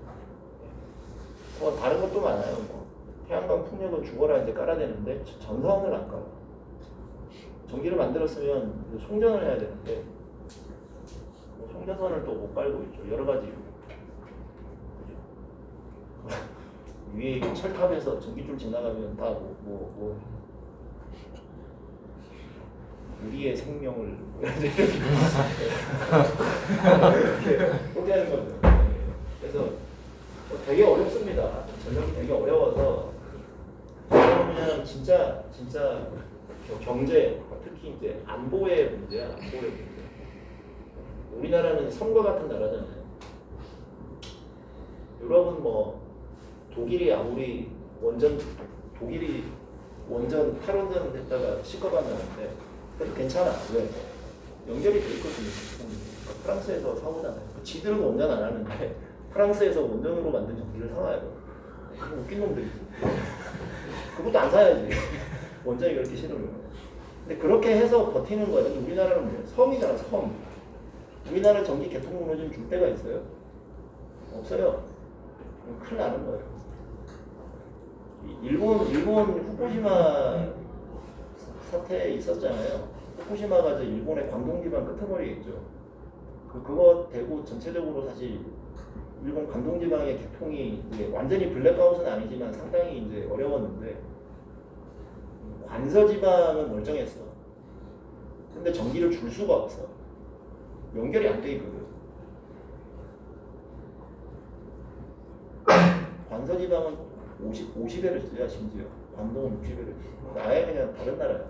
뭐 다른 것도 많아요. 뭐 태양광 풍력은 죽어라 이제 깔아야 되는데 전선을 안 깔아. 전기를 만들었으면 송전을 해야 되는데 송전선을 또 못 깔고 있죠. 여러 가지 이유. 위에 철탑에서 전기줄 지나가면 다 우리의 생명을 이렇게 포기하는 거죠. 그래서 되게 어렵습니다. 전력이 되게 어려워서 그냥 진짜 경제 특히 이제 안보의 문제야. 안보의 문제. 우리나라는 섬과 같은 나라잖아요. 유럽은 뭐 독일이 아무리 독일이 원전 탈원전 했다가 시커가 나는데 그래도 괜찮아. 왜? 연결이 돼 있거든요. 그러니까 프랑스에서 사오잖아요. 지들은 원전 안 하는데 프랑스에서 원전으로 만든 전기를 사와요. 그거 웃긴 놈들이지. 그것도 안 사야지. 원전이 그렇게 싫으면. 근데 그렇게 해서 버티는 거예요. 우리나라는 뭐 섬이잖아, 섬. 우리나라 전기 개통 무너지면 줄 데가 있어요? 없어요. 큰일 나는 거예요. 일본 후쿠시마 사태 있었잖아요. 후쿠시마가 이제 일본의 광동 기반 끄트머리에 있죠. 그거 대구 전체적으로 사실 일본 광동 지방의 개통이 이제 완전히 블랙아웃은 아니지만 상당히 이제 어려웠는데 관서지방은 멀쩡했어. 근데 전기를 줄 수가 없어. 연결이 안 돼 있거든. 관서지방은 50Hz야 심지어. 반동은 60Hz. 아예 그냥 다른 나라야.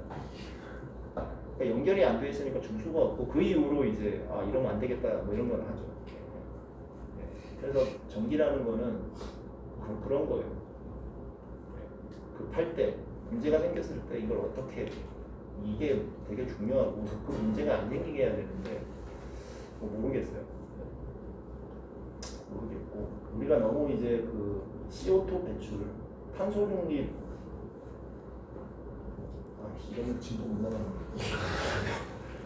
그러니까 연결이 안 돼 있으니까 줄 수가 없고 그 이후로 이제 아 이러면 안 되겠다 뭐 이런 건 하죠. 네. 그래서 전기라는 거는 그런 거예요. 급할 때 문제가 생겼을 때 이걸 어떻게 이게 되게 중요하고 그 문제가 안 생기게 해야 되는데 뭐 모르겠어요. 모르겠고 우리가 너무 이제 그 CO2 배출, 탄소 중립 이런 진도 못 나가는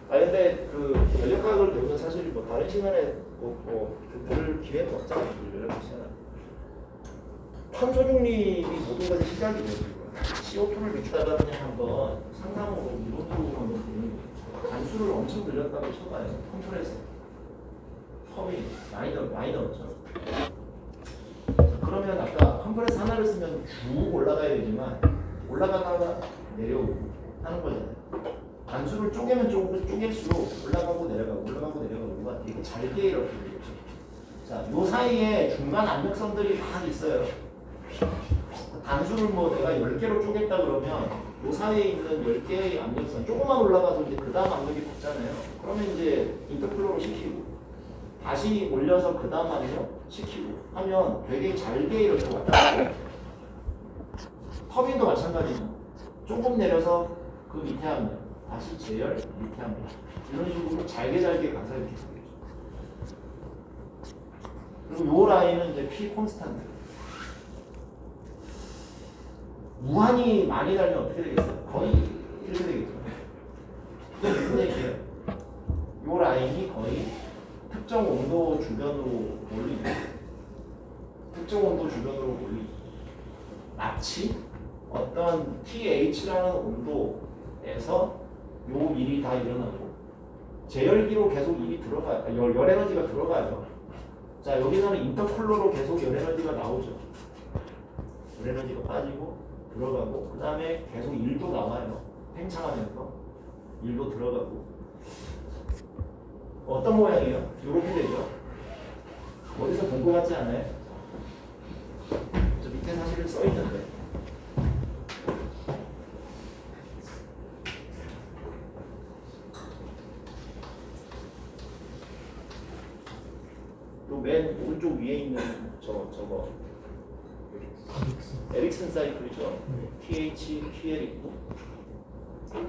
아 근데 그 연력학을 배우면 사실 뭐 다른 시간에 볼 기회는 없잖아요. 연력학 시간. 탄소 중립이 모든 것의 시작이에요. CO2를 배출하다 그냥 한번 상상으로 이론적으로 한번 보는 거예요. 단수를 엄청 늘렸다고 쳐봐요. 컴프레서 텀이 많이 넣었죠. 그러면 아까 컴프레서 하나를 쓰면 쭉 올라가야 되지만 올라가다가 내려오고 하는 거잖아요. 단수를 쪼개면 쪼갤수록 올라가고 내려가고가 되게 잘게 이렇게 되죠. 자, 요 사이에 중간 압력선들이 막 있어요. 단수를 뭐 내가 10개로 쪼갰다 그러면 요 사이에 있는 10개의 압력선 조금만 올라가서 이제 그 다음 압력이 붙잖아요. 그러면 이제 인터플로로 시키고 다시 올려서 그 다음 압력 시키고 하면 되게 잘게 이렇게 왔다 갔다 해요. 터빈도 마찬가지죠. 조금 내려서 그 밑에 압력 다시 제열 밑에 압력 이런 식으로 잘게 가서 이렇게 되겠죠. 그리고 요 라인은 이제 P 콘스탄트. 무한히 많이 달면 어떻게 되겠어요? 거의 이렇게 되겠죠. 이게 무슨 얘기예요? 요 라인이 거의 특정 온도 주변으로 몰리죠. 특정 온도 주변으로 몰리죠. 마치 어떤 TH라는 온도에서 요 일이 다 일어나고 제열기로 계속 일이 들어가요. 열 에너지가 들어가요. 자, 여기서는 인터쿨러로 계속 열 에너지가 나오죠. 열 에너지가 빠지고 들어가고 그 다음에 계속 일도 나와요. 팽창하면서 일도 들어가고 어떤 모양이에요? 이렇게 되죠. 어디서 본 것 같지 않아요? 저 밑에 사실 써 있는데 요 맨 오른쪽 위에 있는 저거 에릭슨 사이클이죠. TH, QL 있고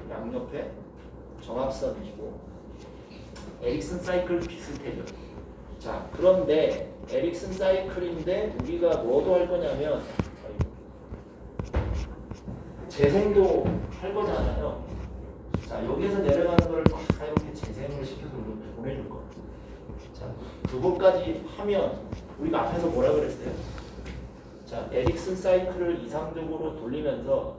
양옆에 정합선이고 에릭슨 사이클 비슷해요. 자, 그런데 에릭슨 사이클인데 우리가 뭐도 할 거냐면 재생도 할 거잖아요. 자, 여기에서 내려가는 거를 다 이렇게 재생을 시켜서 이렇게 보내줄 거예요. 자, 그것까지 하면 우리가 앞에서 뭐라 그랬어요? 자, 에릭슨 사이클을 이상적으로 돌리면서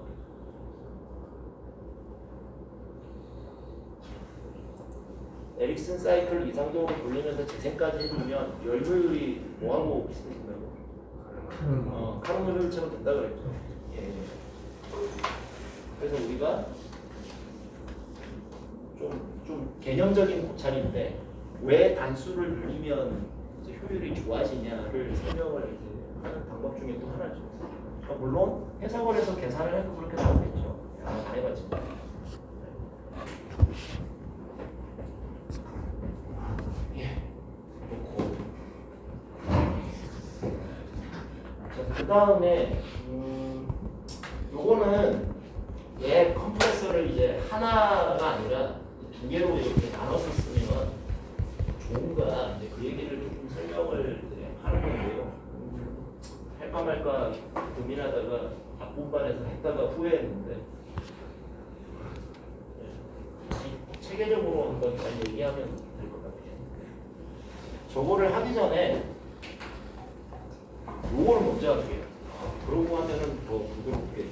에릭슨 사이클을 이상적으로 돌리면서 재생까지 해주면 열 효율이 뭐하고 비슷해진다고? 카르노 효율처럼 된다 그랬죠. 예. 그래서 우리가 좀 개념적인 고찰인데 왜 단수를 늘리면 이제 효율이 좋아지냐를 설명을 이제 하는 방법 중에 또 하나죠. 그러니까 물론 해석을 해서 계산을 해도 그렇게 나오겠죠. 안 해봤지만. 그 다음에 요거는 얘 컴프레서를 이제 하나가 아니라 두 개로 이렇게 나눠서 쓰면 좋은가 이제 그 얘기를 조금 설명을 이제 하는 건데요. 할까 말까 고민하다가 앞분반에서 했다가 후회했는데 체계적으로 한번 잘 얘기하면 될 것 같아요. 저거를 하기 전에 요거를 먼저 할게요. 그러고 하면은 더 부드럽게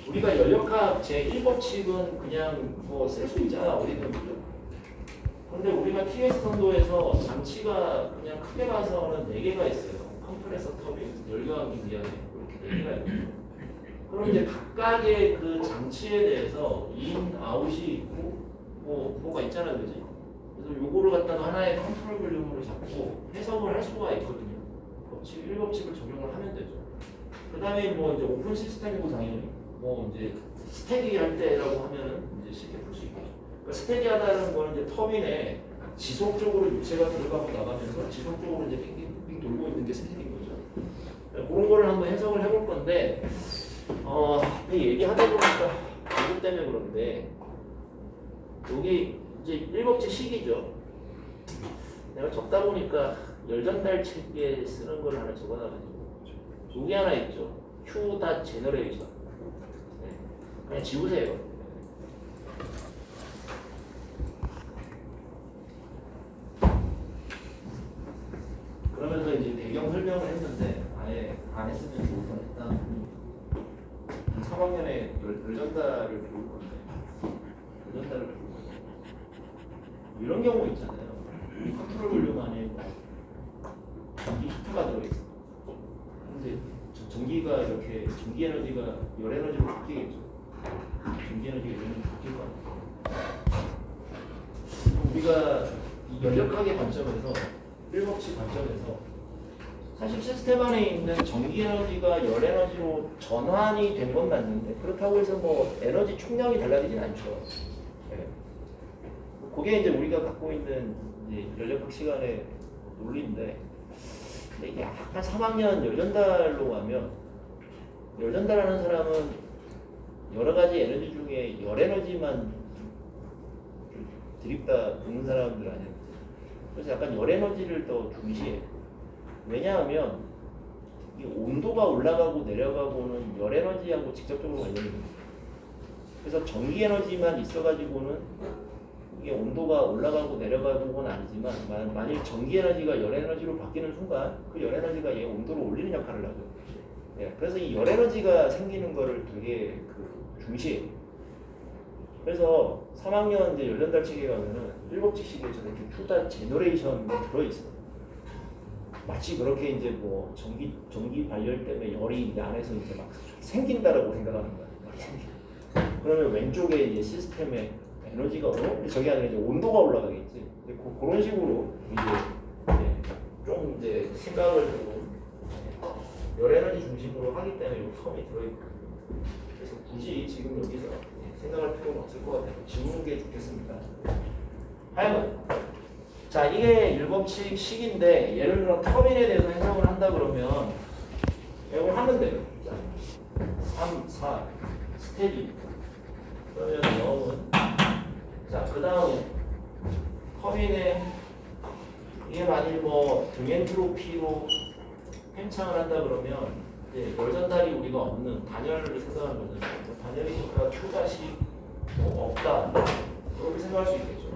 우리가 연력학 제1법칙은 그냥 뭐 쓸 수 있잖아 어디든 그죠? 근데 우리가 TS 선도에서 장치가 그냥 크게 봐서는 4개가 있어요. 컴프레서 터빈, 열교환기 미안해 이렇게 얘기가 있죠. 그럼 이제 각각의 그 장치에 대해서 인, 아웃이 있고 뭐가 있잖아요, 그지? 그래서 요거를 갖다가 하나의 컨트롤 볼륨으로 잡고 해석을 할 수가 있거든요. 법칙, 1법칙을 적용을 하면 되죠. 그 다음에 뭐 이제 오픈 시스템이고 당연히 뭐 이제 스테디 할 때라고 하면은 이제 쉽게 풀 수 있고. 그러니까 스테디 하다는 거는 이제 터빈에 지속적으로 유체가 들어가고 나가면서 지속적으로 이제 빙빙 돌고 있는 게 스테디인 거죠. 그런 거를 한번 해석을 해볼 건데, 얘기하다 보니까 이것 때문에 그런데, 여기 이제 1법칙 식이죠. 내가 적다 보니까 열전달 책에 쓰는 걸 하나 적어놔가지고, 여기 하나 있죠. Q 닷 제너레이션. 그냥 지우세요. 그러면서 이제 배경 설명을 했는데 아예 안 했으면 좋을 뻔했다. 3학년에 열전달을 배울 건데 열전달을 배울 건데 이런 경우 있잖아요. 컨트롤 볼륨 안에 뭐 전기 히터가 들어있어. 근데 전기가 이렇게 전기 에너지가 열 에너지로 바뀌겠죠. 전기 에너지가 열 에너지로 바뀔 거 아니에요. 우리가 이 연력학의 관점에서 1법칙 관점에서 사실 시스템 안에 있는 전기 에너지가 열 에너지로 전환이 된 건 맞는데 그렇다고 해서 뭐 에너지 총량이 달라지진 않죠. 네. 그게 이제 우리가 갖고 있는 이제 연력학 시간의 논리인데 근데 이게 약간 3학년 열전달로 가면 열전달하는 사람은 여러 가지 에너지 중에 열 에너지만 드립다 보는 사람들 아니에요. 그래서 약간 열 에너지를 더 중시해. 왜냐하면 이 온도가 올라가고 내려가고는 열 에너지하고 직접적으로 관련이 됩니다. 그래서 전기 에너지만 있어가지고는 이게 온도가 올라가고 내려가고는 아니지만 만일 전기 에너지가 열 에너지로 바뀌는 순간 그 열 에너지가 얘 온도를 올리는 역할을 하죠. 예, 그래서 이 열 에너지가 생기는 거를 되게 중시해. 그래서 3학년 이제 열전달 책에 가면은 1법칙식에 저렇게 Q다 제너레이션이 들어있어. 마치 그렇게 이제 뭐 전기 발열 때문에 열이 이제 안에서 이제 막 생긴다라고 생각하는 거야. 그러면 왼쪽에 이제 시스템에 에너지가 저기 아니라 이제 온도가 올라가겠지. 그런 식으로 이제 좀 이제 생각을 하고 열 에너지 중심으로 하기 때문에 이 텀이 들어있고. 그래서 굳이 지금 여기서 생각할 필요는 없을 것 같아요. 지우는 게 좋겠습니다. 하여간 자 이게 1법칙 식인데 예를 들어 터빈에 대해서 해석을 한다 그러면 이걸 하면 돼요. 자, 3, 4 스테디 그러면 0은 자 그 다음에 터빈에 이게 만일 뭐 등엔트로피로 팽창을 한다 그러면 이제 열전달이 우리가 없는 단열을 생각하는 거죠. 단열이니까 Q다시 뭐 없다 그렇게 생각할 수 있겠죠.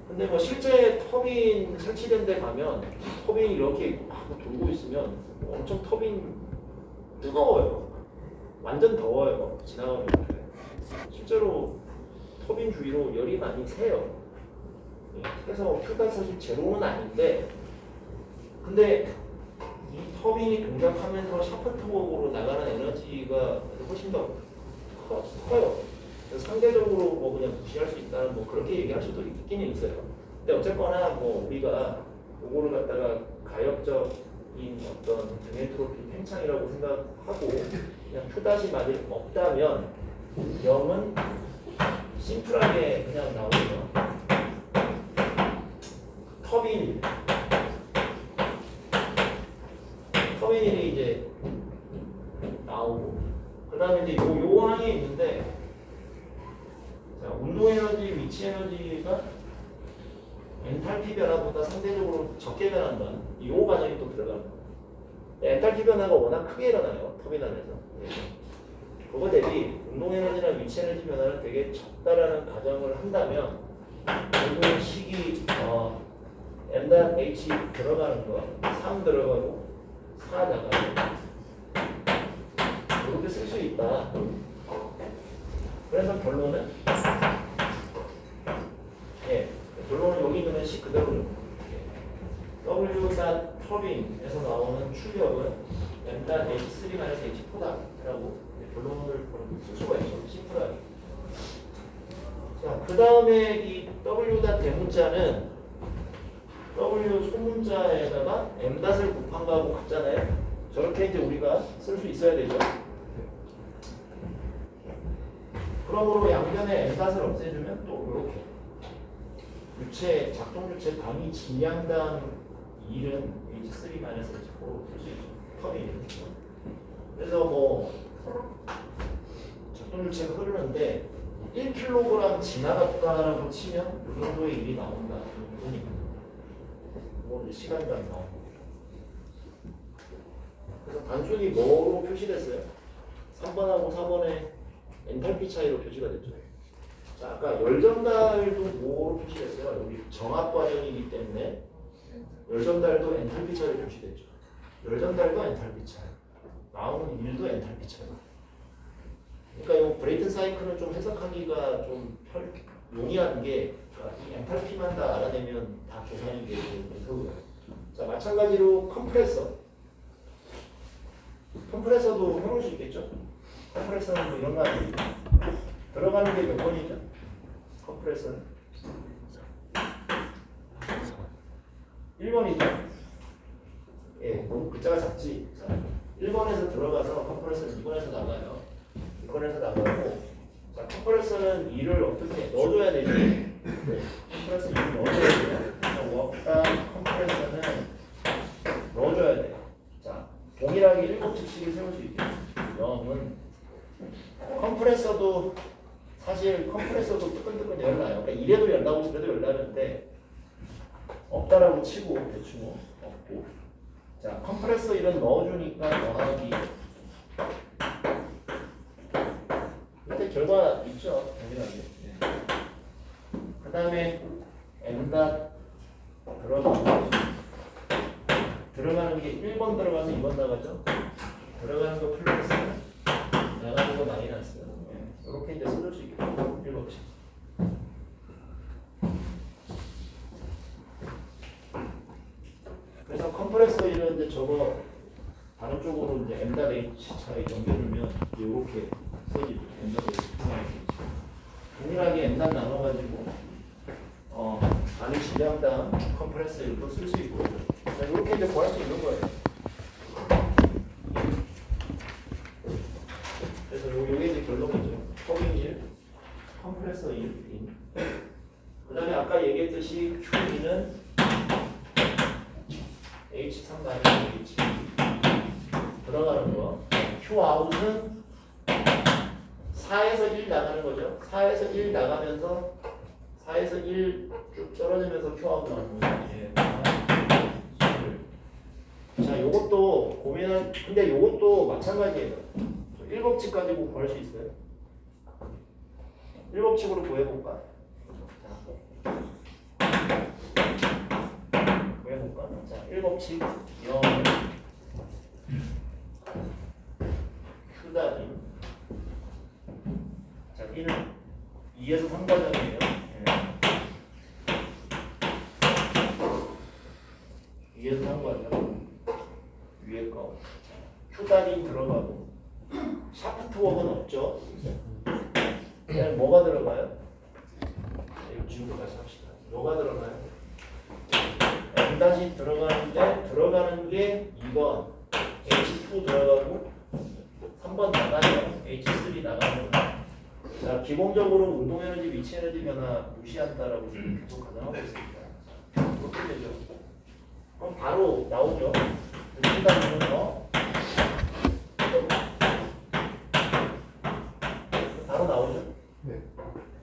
근데 뭐 실제 터빈 설치된 데 가면 터빈이 이렇게 막 돌고 있으면 엄청 터빈 뜨거워요. 완전 더워요. 지나가는 데 실제로 터빈 주위로 열이 많이 새요. 그래서 Q가 사실 제로는 아닌데 근데 이 터빈이 동작하면서 샤프트곡으로 나가는 에너지가 훨씬 더 커요. 그래서 상대적으로 뭐 그냥 무시할 수 있다는 뭐 그렇게 얘기할 수도 있기는 있어요. 근데 어쨌거나 뭐 우리가 요거를 갖다가 가역적인 어떤 등엔트로피 팽창이라고 생각하고 그냥 Q 만일 없다면 0은 심플하게 그냥 나오죠. 터빈이 이제 나오고 그 다음에 이제 요 항이 있는데 자, 운동 에너지, 위치 에너지가 엔탈피 변화보다 상대적으로 적게 변한다는 이 과정이 또 들어갑니다. 엔탈피 변화가 워낙 크게 일어나요. 터빈 안에서. 그거 대비 운동 에너지나 위치 에너지 변화는 되게 적다라는 가정을 한다면 운동 식이 M.H 들어가는 거 3 들어가고 4 나가고 이렇게 쓸 수 있다. 그래서 결론은 결론은 여기 있는 식 그대로 W.T 터빈에서 나오는 출력은 엠단 H3-H4다라고 결론을 쓸 수가 있죠. 심플하게. 자, 그 다음에 이 W 대문자는 W 소문자에다가 M닷을 곱한 거하고 같잖아요. 저렇게 이제 우리가 쓸 수 있어야 되죠. 그러므로 양변에 M닷을 없애주면 또 이렇게 유체, 작동 유체 단위 질량당 1은 H3-H4로 쓸 수 있죠. 텀이. 그래서 뭐 작동 유체가 흐르는데 1kg 지나갔다라고 치면 이 정도의 일이 나온다. 이건 시간당 나오고. 그래서 단순히 뭐로 표시됐어요? 3번하고 4번에 엔탈피 차이로 표시가 됐죠. 자, 아까 열전달도 뭐로 표시됐어요? 여기 정압 과정이기 때문에 열전달도 엔탈피 차이로 표시됐죠. 열전달도 엔탈피 차이. 나오는 일도 엔탈피 차이. 그러니까 이 브레이튼 사이클은 좀 해석하기가 좀 용이한 게 이 엔탈피만 다 알아내면 다 계산이 되고요. 자, 마찬가지로 컴프레서도 해볼 수 있겠죠? 컴프레서는 뭐 이런 거 아니에요? 들어가는 게 몇 번이죠? 컴프레서는 1번이죠? 예, 너무 글자가 작지? 자, 1번에서 들어가서 컴프레서는 2번에서 나가요. 2번에서 나가고, 자, 컴프레서는 2를 어떻게 넣어줘야 되죠? 네, 컴프레서 2를 넣어줘야 돼요. 워크당 컴프레서는 넣어줘야 돼요. 자, 동일하게 7측식을 세울 수 있겠죠. 0은 컴프레서도 사실 컴프레서도 뜨끈뜨끈 열나요. 그러니까 이래도 열나고 저래도 열나는데 없다라고 치고 대충 없고. 자, 컴프레서 이런 넣어주니까 더하기. 이때 결과 있죠. 당연하게. 그 다음에 M닷 들어가는 게 1번 들어가면 2번 나가죠. 들어가는 거 플러스 나가는 거 마이너스. 이렇게 이제 써줄 수 있겠죠. 1법칙. 그래서 컴프레서 이런 이제 저거 다른 쪽으로 이제 M닷 H 차이 연결하면 이렇게 써지죠. M닷 H 차이. 동일하게 M닷 나눠가지고 안에 질량당 컴프레서 이렇게 쓸 수 있고. 자, 이렇게 이제 구할 수 있는 거예요. 그래서 요게 이제 결론이죠. 터빈 1, 컴프레서 1. 그 다음에 아까 얘기했듯이 Q2는 H3-H2 들어가는 거. Q아웃은 4에서 1 나가는 거죠. 4에서 1 나가면서 4에서 1 쭉 떨어지면서 Q아웃 나오는 거예요. 자, 요것도 고민은, 근데 요것도 마찬가지예요. 1법칙 가지고 구할 수 있어요. 1법칙으로 구해볼까? 구해볼까? 자, 1법칙 0 Q다림. 자, 1은 2에서 3 과정이에요. 2에서 3 과정. 위에 거. Q다림 들어가고. 샤프트 웍은 없죠. 그냥 뭐가 들어가요? 이거 지우고 다시 합시다. 뭐가 들어가요? M- 들어가는데 들어가는 게 2번 H2 들어가고 3번 나가요. H3 나가는 거. 자, 기본적으로 운동 에너지, 위치 에너지 변화 무시한다라고 계속 가정하고 있습니다. 어떻게 되죠? 그럼 바로 나오죠. Q다림은 바로 나오죠. 네.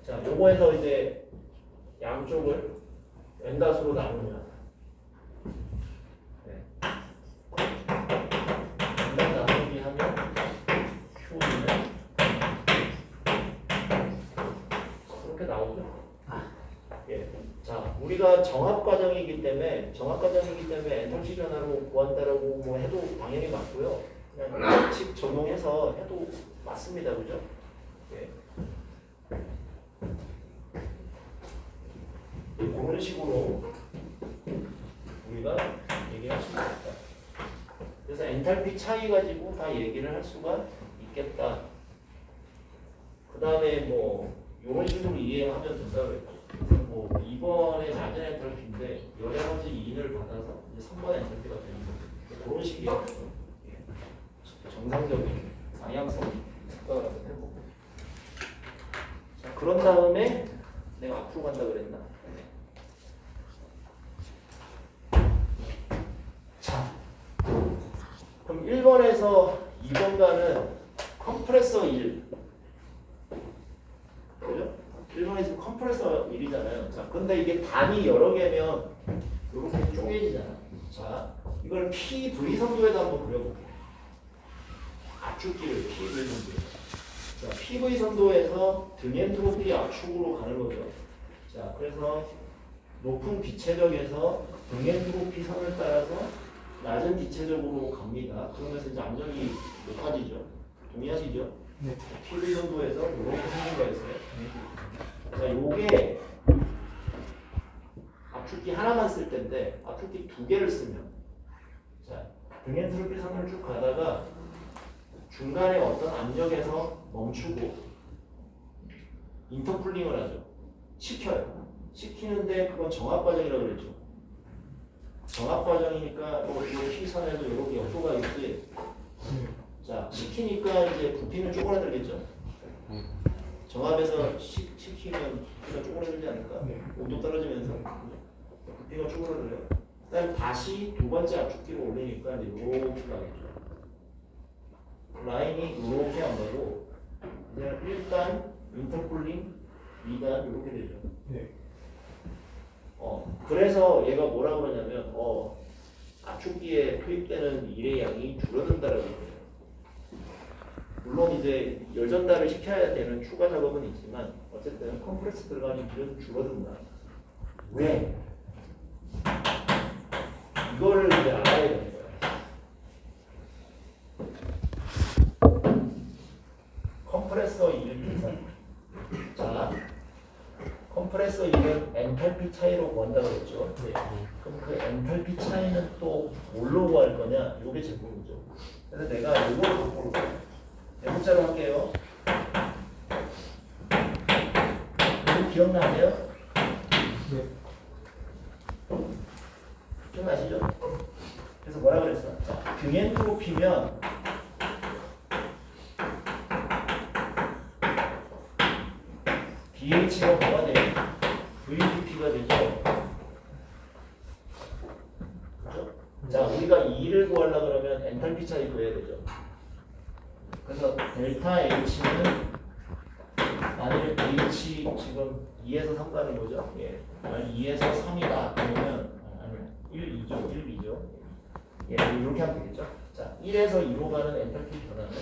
자, 요거에서 이제 양쪽을 N닷으로 나누면 N닷 나누기 하면 Q는 그렇게 나오죠. 예. 자, 우리가 정합 과정이기 때문에 엔탈피 변화로 구한다라고 뭐 해도 당연히 맞고요. 그냥 원칙 적용해서 해도 맞습니다. 그죠? 예. 그런 식으로 우리가 얘기할 수 있습니다. 그래서 엔탈피 차이 가지고 다 얘기를 할 수가 있겠다. 그 다음에 뭐 이런 식으로 이해하면 된다고 했죠. 그래서 뭐 2번의 낮은 엔탈피인데 여러 가지 인을 받아서 이제 3번의 엔탈피가 되는 거죠. 그런 식이에요. 정상적인 방향성 생각을 한번 해보고. 자, 그런 다음에 내가 앞으로 간다 그랬나? 자, 그럼 1번에서 2번가는 컴프레서 1. 그죠? 1번에서 컴프레서 1이잖아요. 자, 근데 이게 단이 여러 개면 이렇게 쪼개지잖아. 자, 이걸 PV 선도에다 한번 그려볼게요. 압축기를 PV 선도에. 자, PV 선도에서 등 엔트로피 압축으로 가는 거죠. 자, 그래서 높은 기체적에서 등 엔트로피 선을 따라서 낮은 기체적으로 갑니다. 그러면서 이제 압력이 높아지죠. 동의하시죠? 네. PV 선도에서 이렇게 생긴 거였어요. 자, 요게 압축기 하나만 쓸 텐데 압축기 두 개를 쓰면 자, 등 엔트로피 선을 쭉 가다가 중간에 어떤 압력에서 멈추고 인터쿨링을 하죠. 식혀요. 식히는데 그건 정압 과정이라고 그랬죠. 정압 과정이니까 뭐 P선에도 이렇게 역도가 있지. 자, 식히니까 이제 부피는 쪼그라들겠죠. 정압에서 식히면 부피가 쪼그라들지 않을까? 온도 떨어지면서 부피가 쪼그라들어요. 그다음 다시 두 번째 압축기로 올리니까 이제 이렇게 가겠죠. 라인이 이렇게 안 가고 이제 1단 인터쿨링, 2단 이렇게 되죠. 네. 그래서 얘가 뭐라 그러냐면 압축기에 투입되는 일의 양이 줄어든다라고 해요. 물론 이제 열 전달을 시켜야 되는 추가 작업은 있지만 어쨌든 컴프레스 들어가는 길은 줄어든다. 왜? 이거를 이제 알아야 되는 거야. 컴프레서 1 계산. 자, 컴프레서 1은 엔탈피 차이로 구한다고 했죠. 네. 그럼 그 엔탈피 차이는 또 뭘로 구할 거냐? 이게 제품이죠. 그래서 내가 이걸 바꿀 거야. 대문자로 할게요. 이거 기억나세요? 네. 기억나시죠? 그래서 뭐라 그랬어? 자, 등 엔트로피면 BH가 뭐가 돼요? VDP가 되죠? 그렇죠? 자, 우리가 2를 구하려고 그러면 엔탈피 차이 구해야 되죠. 그래서 델타 H는 만일 H 지금 2에서 3 가는 거죠? 예. 만약 2에서 3이다 그러면 아니 1, 2죠. 1, 2죠. 예, 이렇게 하면 되겠죠? 자, 1에서 2로 가는 엔탈피 변화는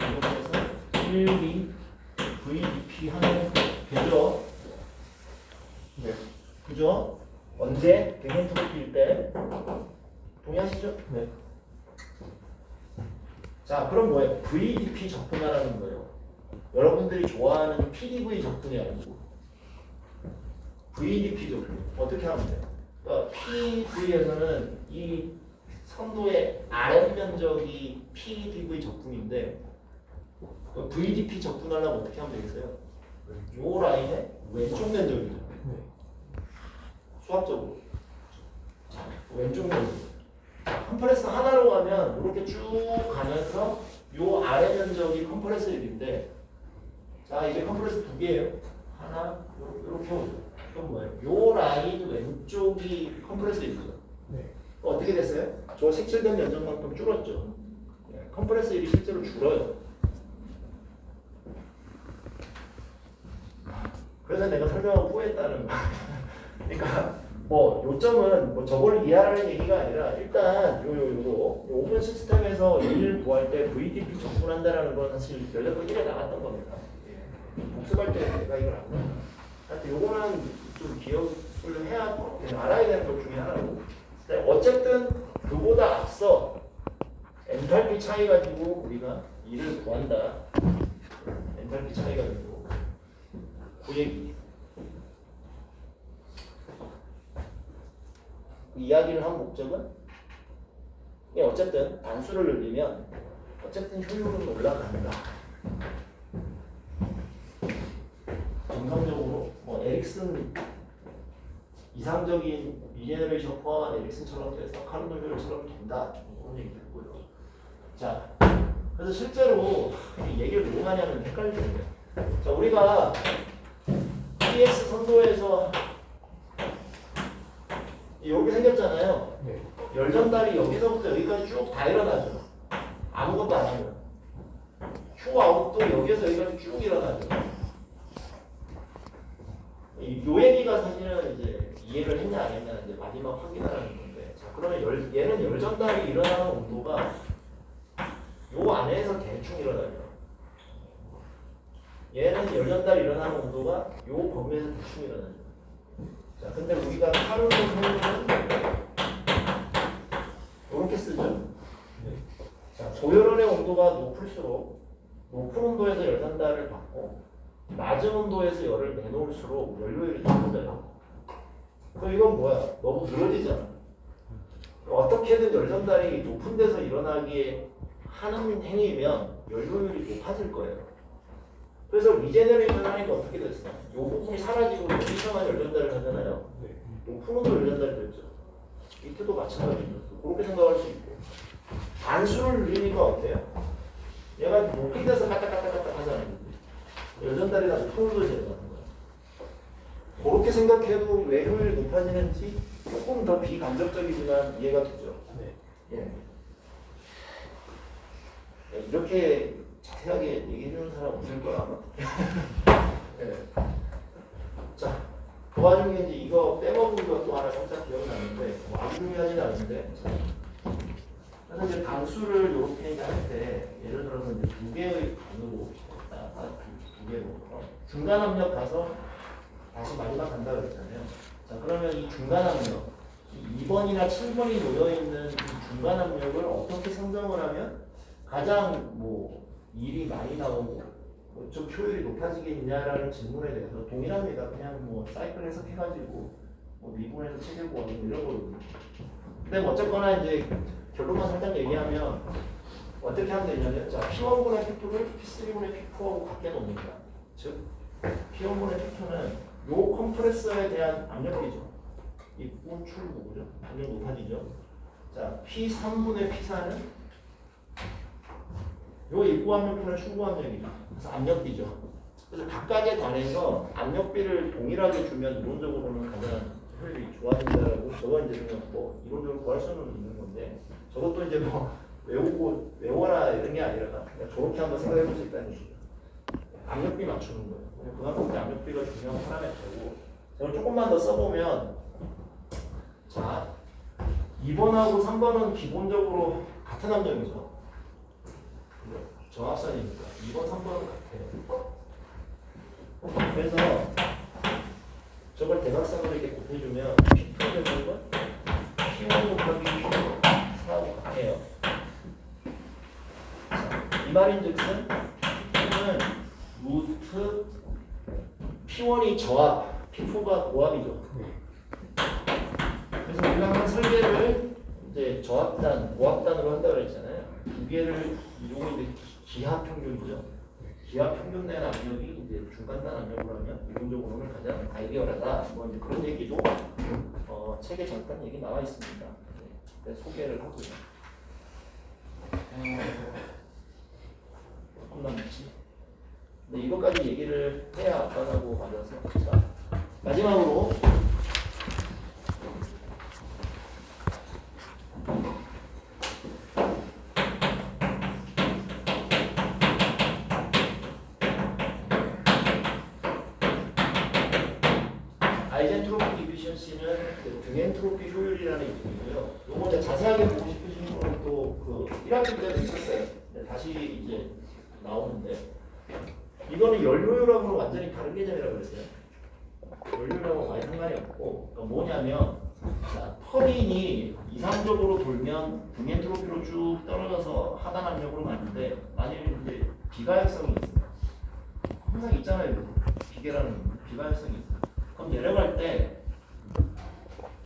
이렇게 해서 1, 2 VDP 하면 되죠? 네. 그죠? 언제? 갱엔트로피일 때 동의하시죠? 네. 자, 그럼 뭐예요? VDP 적분하라는 거예요. 여러분들이 좋아하는 PDV 적분이 아니고 VDP 적분. 어떻게 하면 돼요? 그러니까 PV에서는 이 선도의 아랫 면적이 PDV 적분인데 그 VDP 적분하려면 어떻게 하면 되겠어요? 요 라인의 왼쪽 면적이죠. 네. 수학적으로. 자, 왼쪽 면적. 컴프레서 하나로 가면 이렇게 쭉 가면서 요 아래 면적이 컴프레서 1인데 자, 이제 컴프레서 두 개예요. 하나, 이렇게 오죠. 그럼 뭐예요? 요 라인 왼쪽이 컴프레서 1이죠. 네. 어떻게 됐어요? 저 색칠된 면적만큼 줄었죠. 컴프레서 1이 실제로 줄어요. 그래서 내가 설명하고 후회했다는 거. 그러니까 뭐 요점은 뭐 저걸 이해하라는 얘기가 아니라 일단 요거 오픈 시스템에서 1을 구할 때 VDP 적분한다라는 건 사실 연락도 1에 나갔던 겁니다. 복습할 때 내가 이걸 안 해. 하여튼 요거는 좀 기억을 해야 알아야 되는 것 중에 하나고. 근데 어쨌든 그보다 앞서 엔탈피 차이 가지고 우리가 1을 구한다. 엔탈피 차이 가지고 그 얘기. 이야기를 한 목적은 이게 어쨌든 단수를 늘리면 어쨌든 효율은 올라간다. 정상적으로 뭐 에릭슨 이상적인 리제너레이션 포함한 에릭슨처럼 돼서 카르노 효율처럼 된다. 그런 얘기 듣고요. 자, 그래서 실제로 이 얘기를 너무 많이 하면 헷갈리는데, 자 우리가 PS 선도에서 여기 생겼잖아요. 네. 열전달이 여기서부터 여기까지 쭉 다 일어나죠. 아무것도 안 하면. 휴 아웃도 여기에서 여기까지 쭉 일어나죠. 요 얘기가 사실은 이제 이해를 했냐 안 했냐 이제 마지막 확인하는 건데, 자 그러면 얘는 열전달이 일어나는 온도가 요 안에서 대충 일어나죠. 얘는 열전달이 일어나는 온도가 요 범위에서 대충 일어나죠. 자 근데 우리가 카르노 효율은 이렇게 쓰죠. 자 고열원의 온도가 높을수록 높은 온도에서 열전달을 받고 낮은 온도에서 열을 내놓을수록 연료율이 높아져요. 그럼 이건 뭐야? 너무 늘어지잖아. 어떻게든 열전달이 높은 데서 일어나게 하는 행위면 연료율이 높아질 거예요. 그래서 리제너레이션 하니까 어떻게 됐어? 이 부분이 사라지고 여기서만 열전달을 하잖아요. 높은 온도 열전달이 됐죠. 이때도 마찬가지죠. 그렇게 생각할 수 있고. 단수를 늘리니까 어때요? 얘가 높은 데서 까딱까딱까딱 하잖아요. 열전달이 다 높은 온도에서 일어나는 거야. 그렇게 생각해도 왜 효율이 높아지는지 조금 더 비간접적이지만 이해가 되죠. 예. 이렇게 자세하게 얘기해주는 사람 없을 거야 아마. 예. 자, 그 와중에 이제 이거 빼먹은 것도 하나 살짝 기억나는데 뭐 아주 중요하진 않은데, 그래서 이제 단수를 이렇게 할 때 예를 들어서 이제 두 개의 반으로 두 개로 중간 압력 가서 다시 마지막 간다 그랬잖아요. 자 그러면 이 중간 압력 2번이나 7번이 놓여있는 이 중간 압력을 어떻게 상정을 하면 가장 뭐 일이 많이 나오고 좀 효율이 높아지겠냐라는 질문에 대해서 동일합니다. 그냥 뭐 사이클 해석해가지고 뭐 미분해서 체결고 뭐 이런 거거든요. 근데 뭐 어쨌거나 이제 결론만 살짝 얘기하면 어떻게 하면 되냐면, 자 P1분의 P2를 P3분의 P4하고 같게 놓습니다. 즉 P1분의 P2는 요 컴프레서에 대한 압력이죠. 입구 출구죠. 압력 높아지죠. 자 P3분의 P4는 요 입구 압력분의 출구 압력이죠. 그래서 압력비죠. 그래서 각각에 관해서 압력비를 동일하게 주면 이론적으로는 가장 효율이 좋아진다라고, 저거 이제 그냥 뭐 이론적으로 구할 수는 있는 건데, 저것도 이제 뭐 외워라 이런 게 아니라 그냥 저렇게 한번 생각해 볼 수 있다는 얘기죠. 압력비 맞추는 거예요. 그만큼 압력비가 중요한 파라미터고, 저걸 조금만 더 써보면, 자 2번하고 3번은 기본적으로 같은 압력이죠. 정합선이니까 2번, 3번은 같아요. 그래서 저걸 대각선으로 이렇게 곱해주면 P2 되는 건 P1 곱하기 P2 4하고 같아요. 이 말인즉슨 P2는 루트 P1이 저합, P4가 고합이죠. 그래서 우리가 항상 설계를 이제 저합단, 고합단으로 한다고 그랬잖아요. 두 개를 이용해 이제 기하 평균이죠. 기하 평균 낸 압력이 이제 중간단 압력으로 하면 이론적으로는 가장 아이디어하다. 뭐 이제 그런 얘기도 책에 잠깐 얘기 나와 있습니다. 네, 소개를 하고요. 조금 남았지. 근데 이것까지 얘기를 해야 아빠하고 맞아서. 자, 마지막으로. 아이젠트로피 디피션시는 등엔트로피 효율이라는 얘기고요. 요거 이제 자세하게 보고 싶으신 분은 또그 1학기 때도 있었어요. 다시 이제 나오는데, 이거는 연료율하고는 완전히 다른 개념이라고 그랬어요. 연료율하고 많이 상관이 없고, 그러니까 뭐냐면, 자, 터빈이 이상적으로 돌면 등엔트로피로 쭉 떨어져서 하단 압력으로 가는데, 만약에 이제 비가역성이 있어요. 항상 있잖아요. 비계라는 비가역성이 있어요. 그럼 내려갈 때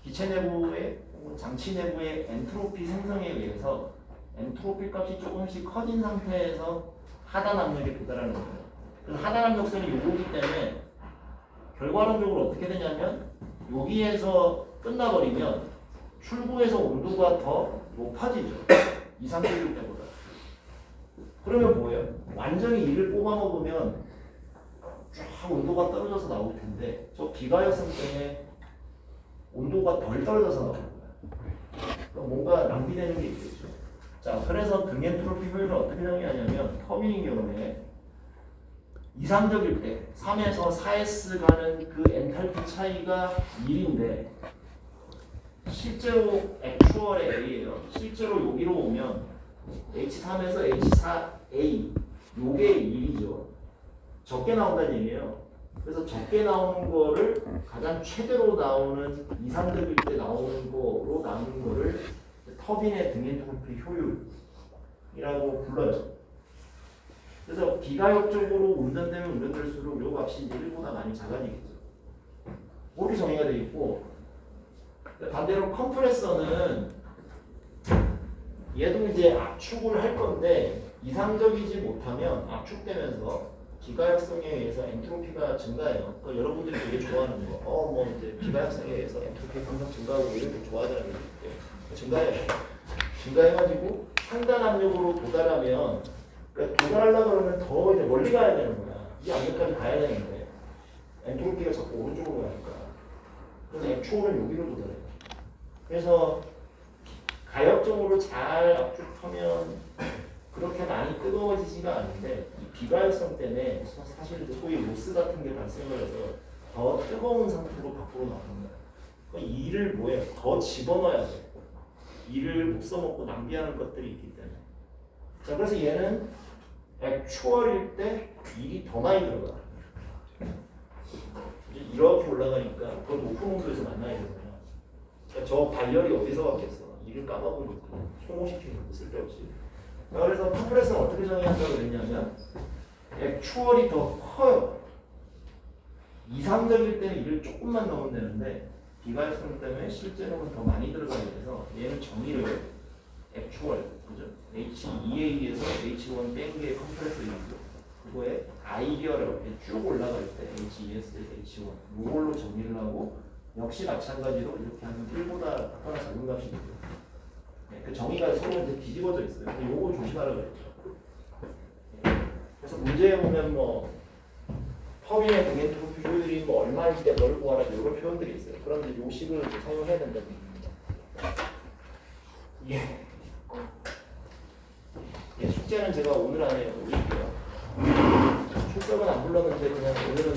기체 내부에 장치 내부의 엔트로피 생성에 의해서 엔트로피 값이 조금씩 커진 상태에서 하단 압력에 도달하는 거예요. 그 하단 압력선이 요거기 때문에 결과론적으로 어떻게 되냐면 여기에서 끝나버리면 출구에서 온도가 더 높아지죠. 이상적일 때보다. 그러면 뭐예요? 완전히 이를 뽑아 먹으면 쫙 온도가 떨어져서 나올 텐데 저 비가역성 때문에 온도가 덜 떨어져서 나오는 거야. 그러니까 뭔가 낭비되는 게 있겠죠. 자, 그래서 등엔트로피 효율을 어떻게 정의하냐면 터빈인 경우에 이상적일 때 3에서 4S 가는 그 엔탈피 차이가 1인데 실제로 액추얼의 A예요. 실제로 여기로 오면 H3에서 H4A 요게 1이죠. 적게 나온다는 얘기예요. 그래서 적게 나오는 거를 가장 최대로 나오는 이상적일 때 나오는 거로 나누는 거를 터빈의 등엔트로피 효율이라고 불러요. 그래서 비가역적으로 운전되면 운전될수록 요 값이 이제 1보다 많이 작아지겠죠. 그렇게 정의가 되어 있고 반대로 컴프레서는 얘도 이제 압축을 할 건데 이상적이지 못하면 압축되면서 비가역성에 의해서 엔트로피가 증가해요. 그러니까 여러분들이 되게 좋아하는 거, 뭐 이제 비가역성에 의해서 엔트로피 항상 증가하고 이렇게 좋아하잖아요. 증가해가지고 상단 압력으로 도달하면, 그러니까 도달하려고 그러면 더 이제 멀리 가야 되는 거야. 이 압력까지 가야 되는데 엔트로피가 자꾸 오른쪽으로 가니까. 그래서 액추얼은 여기로 도달해요. 그래서 가역적으로 잘 압축하면 그렇게 많이 뜨거워지지가 않는데 이 비가역성 때문에 사실 소위 로스 같은 게 발생을 해서 더 뜨거운 상태로 밖으로 나오는 거예요. 그러니까 이를 뭐예요? 더 집어넣어야 돼. 이를 못 써먹고 낭비하는 것들이 있기 때문에. 자, 그래서 얘는 액추얼일 때 일이 더 많이 들어가. 이제 이렇게 올라가니까 더 높은 온도에서 만나야 되잖아요. 그러니까 저 발열이 어디서 왔겠어? 일을 까먹은 거지. 소모시키는 것도 쓸데없이. 그래서 컴프레서는 어떻게 정의한다고 그랬냐면 액추얼이 더 커요. 이상적일 때는 일을 조금만 넣으면 되는데 비가역성 때문에 실제로는 더 많이 들어가야 돼서 얘는 정의를 액추얼, 그죠? H2A에서 H1 뺀 게 컴프레서이고 그거에 아이디어라고 쭉 올라갈 때 H2S에서 H1 이걸로 정의를 하고 역시 마찬가지로 이렇게 하면 1보다 하나 작은 값이 되죠. 네, 그 정의가 서로 이제 뒤집어져 있어요. 근데 요거 조심하라고 그랬죠. 네, 그래서 문제에 보면 뭐 터빈의 등엔트로피 효율이 뭐 얼마일 때 뭘 구하라 이런 표현들이 있어요. 그런데 요 식을 사용해야 된다고 합니다. 예, 숙제는 제가 오늘 안에 올릴게요. 출석은 안 불렀는데 그냥 오늘은